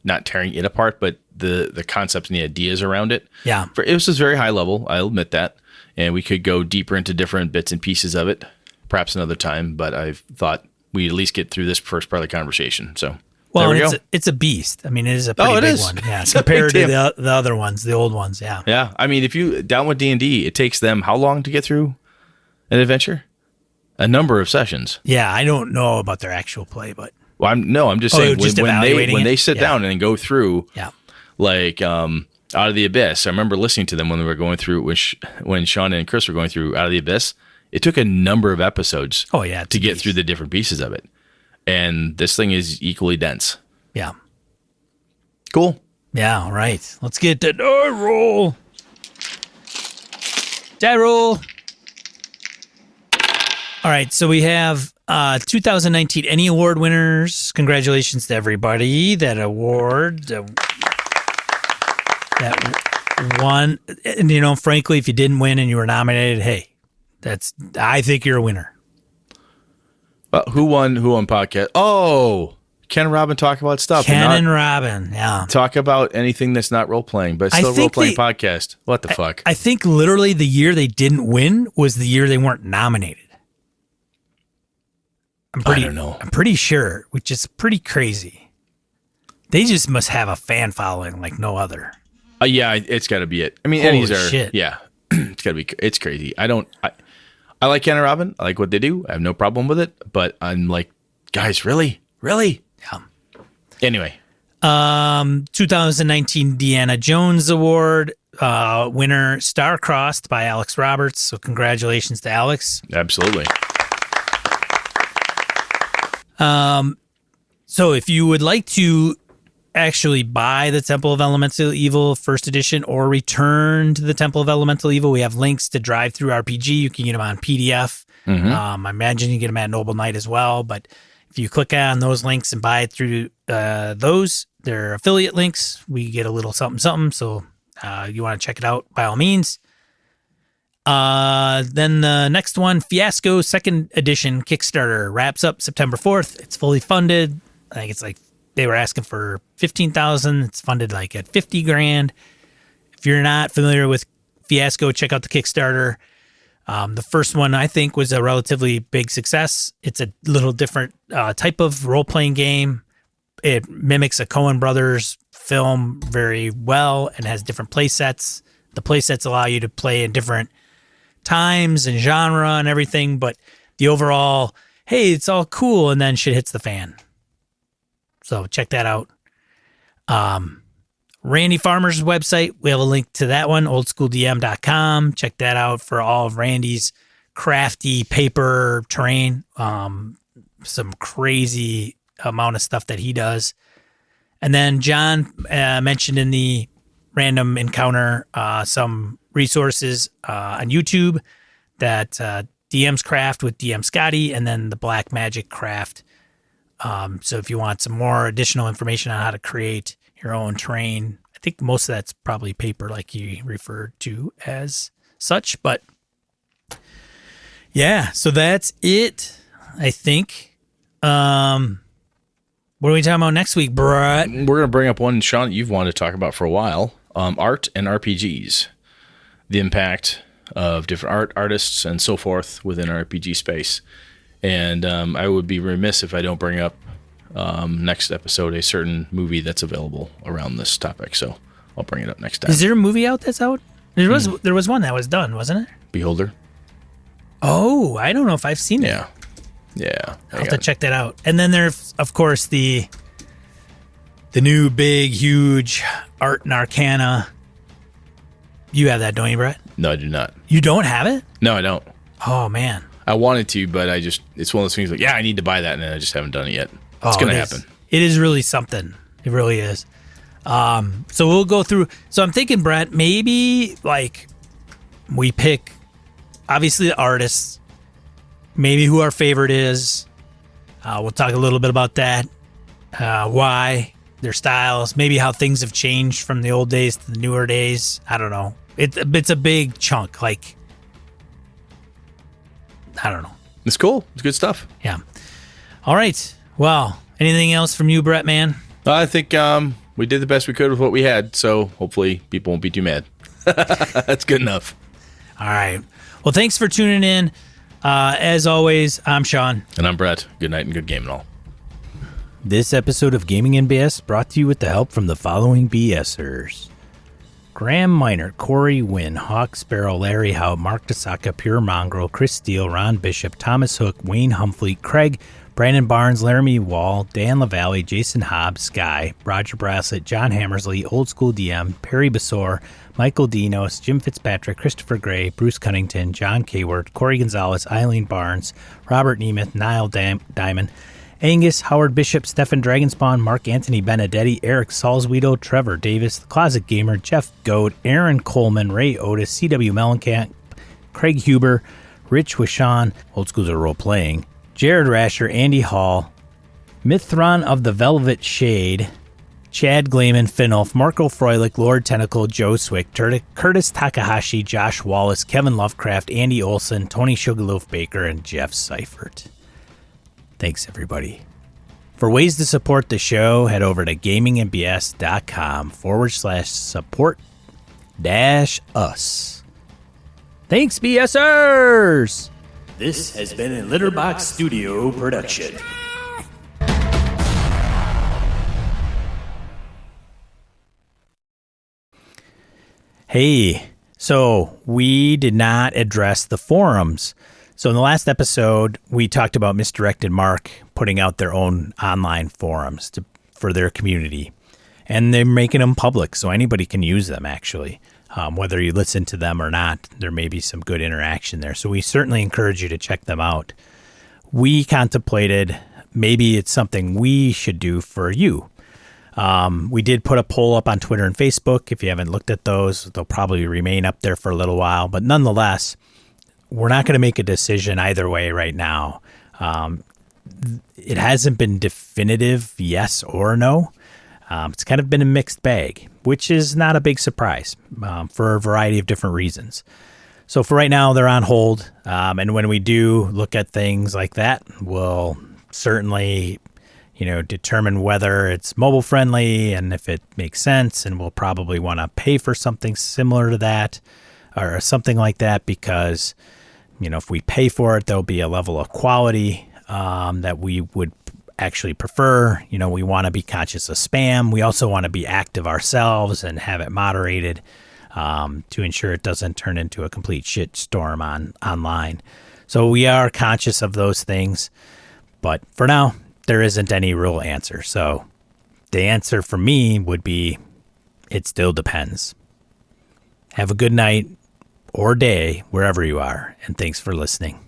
not tearing it apart, but the concepts and the ideas around it. Yeah. It was just very high level. I'll admit that. And we could go deeper into different bits and pieces of it, perhaps another time, but I thought we'd at least get through this first part of the conversation. So. Well, it's a beast. I mean, it is a pretty big one. Yeah, compared to the other ones, the old ones. Yeah. Yeah. I mean, if you down with D&D, it takes them how long to get through an adventure? A number of sessions. Yeah, I don't know about their actual play, but I'm just saying when they sit down and go through, like Out of the Abyss. I remember listening to them when we were going through when Sean and Chris were going through Out of the Abyss. It took a number of episodes. To get through the different pieces of it. And this thing is equally dense. Yeah. Cool. Yeah, all right. Let's get the die roll. Die roll. All right, so we have 2019 Any Award winners. Congratulations to everybody that won. And, frankly, if you didn't win and you were nominated, hey, I think you're a winner. Who won podcast? Oh, Ken and Robin talk about stuff. Ken and Robin, yeah. Talk about anything that's not role-playing, but it's still a role-playing podcast. What the fuck? I think literally the year they didn't win was the year they weren't nominated. I don't know. I'm pretty sure, which is pretty crazy. They just must have a fan following like no other. Yeah, it's got to be it. I mean, Holy shit. Yeah, it's got to be. It's crazy. I like Ken and Robin. I like what they do. I have no problem with it. But I'm like, guys, really? Yeah. Anyway. 2019 Deanna Jones Award winner, Star-Crossed by Alex Roberts. So congratulations to Alex. Absolutely. So if you would like to actually buy the Temple of Elemental Evil first edition or return to the Temple of Elemental Evil, we have links to Drive Through RPG. You can get them on PDF. I imagine you can get them at Noble Knight as well. But if you click on those links and buy it through those, they're affiliate links. We get a little something. So you want to check it out by all means. Then the next one, Fiasco Second Edition Kickstarter, wraps up September 4th. It's fully funded. I think it's like they were asking for $15,000. It's funded like at $50,000. If you're not familiar with Fiasco, check out the Kickstarter. The first one, I think, was a relatively big success. It's a little different type of role-playing game. It mimics a Coen Brothers film very well and has different play sets. The play sets allow you to play in different times and genre and everything, but the overall, hey, it's all cool, and then shit hits the fan. So check that out. Randy Farmer's website, we have a link to that one, oldschooldm.com. Check that out for all of Randy's crafty paper terrain. Some crazy amount of stuff that he does. And then John mentioned in the random encounter some resources on YouTube, that DM's Craft with DM Scotty, and then the Black Magic Craft. So if you want some more additional information on how to create your own terrain, I think most of that's probably paper, like you referred to as such. But yeah, so that's it, I think. What are we talking about next week, Brett? We're going to bring up one, Sean, you've wanted to talk about for a while. Art and RPGs. The impact of different artists and so forth within RPG space. And I would be remiss if I don't bring up next episode a certain movie that's available around this topic. So I'll bring it up next time. Is there a movie out that's out? There was one that was done, wasn't it? Beholder. Oh, I don't know if I've seen it. Yeah. I'll have to check that out. And then there's, of course, the new big, huge Art and Arcana. You have that, don't you, Brett? No, I do not. You don't have it? No, I don't. Oh, man. I wanted to, but it's one of those things like, yeah, I need to buy that, and I just haven't done it yet. It's going to happen. It is really something. It really is. So we'll go through. So I'm thinking, Brett, maybe like we pick, obviously, the artists, maybe who our favorite is. We'll talk a little bit about that. Why, their styles, maybe how things have changed from the old days to the newer days. I don't know. It's a big chunk. Like, I don't know. It's cool. It's good stuff. Yeah. All right. Well, anything else from you, Brett, man? I think we did the best we could with what we had, so hopefully people won't be too mad. That's good enough. All right. Well, thanks for tuning in. As always, I'm Sean. And I'm Brett. Good night and good game and all. This episode of Gaming and BS brought to you with the help from the following BSers. Graham Minor, Corey Wynn, Hawk Sparrow, Larry Howe, Mark Tasaka, Pure Mongrel, Chris Steele, Ron Bishop, Thomas Hook, Wayne Humphrey, Craig, Brandon Barnes, Laramie Wall, Dan LaValle, Jason Hobbs, Sky, Roger Brassett, John Hammersley, Old School DM, Perry Besor, Michael Dinos, Jim Fitzpatrick, Christopher Gray, Bruce Cunnington, John Kayward, Corey Gonzalez, Eileen Barnes, Robert Nemeth, Niall Diamond, Angus, Howard Bishop, Stefan Dragonspawn, Mark Anthony Benedetti, Eric Salzweedle, Trevor Davis, The Closet Gamer, Jeff Goad, Aaron Coleman, Ray Otis, C.W. Mellencamp, Craig Huber, Rich Wishawn, Old Schools are Role Playing, Jared Rasher, Andy Hall, Mithron of the Velvet Shade, Chad Glayman, Finolf, Marco Froelich, Lord Tentacle, Joe Swick, Curtis Takahashi, Josh Wallace, Kevin Lovecraft, Andy Olson, Tony Sugarloaf Baker, and Jeff Seifert. Thanks, everybody. For ways to support the show, head over to gamingandbs.com/support-us. Thanks, BSers! This has been a Litterbox Studio production. Hey, so we did not address the forums. So in the last episode, we talked about Misdirected Mark putting out their own online forums for their community. And they're making them public, so anybody can use them, actually. Whether you listen to them or not, there may be some good interaction there. So we certainly encourage you to check them out. We contemplated maybe it's something we should do for you. We did put a poll up on Twitter and Facebook. If you haven't looked at those, they'll probably remain up there for a little while. But nonetheless, we're not going to make a decision either way right now. It hasn't been definitive yes or no. It's kind of been a mixed bag, which is not a big surprise for a variety of different reasons. So for right now, they're on hold. And when we do look at things like that, we'll certainly, determine whether it's mobile friendly and if it makes sense. And we'll probably want to pay for something similar to that or something like that because, if we pay for it, there'll be a level of quality that we would actually prefer. We want to be conscious of spam. We also want to be active ourselves and have it moderated to ensure it doesn't turn into a complete shitstorm online. So we are conscious of those things. But for now, there isn't any real answer. So the answer for me would be it still depends. Have a good night or day wherever you are, and thanks for listening.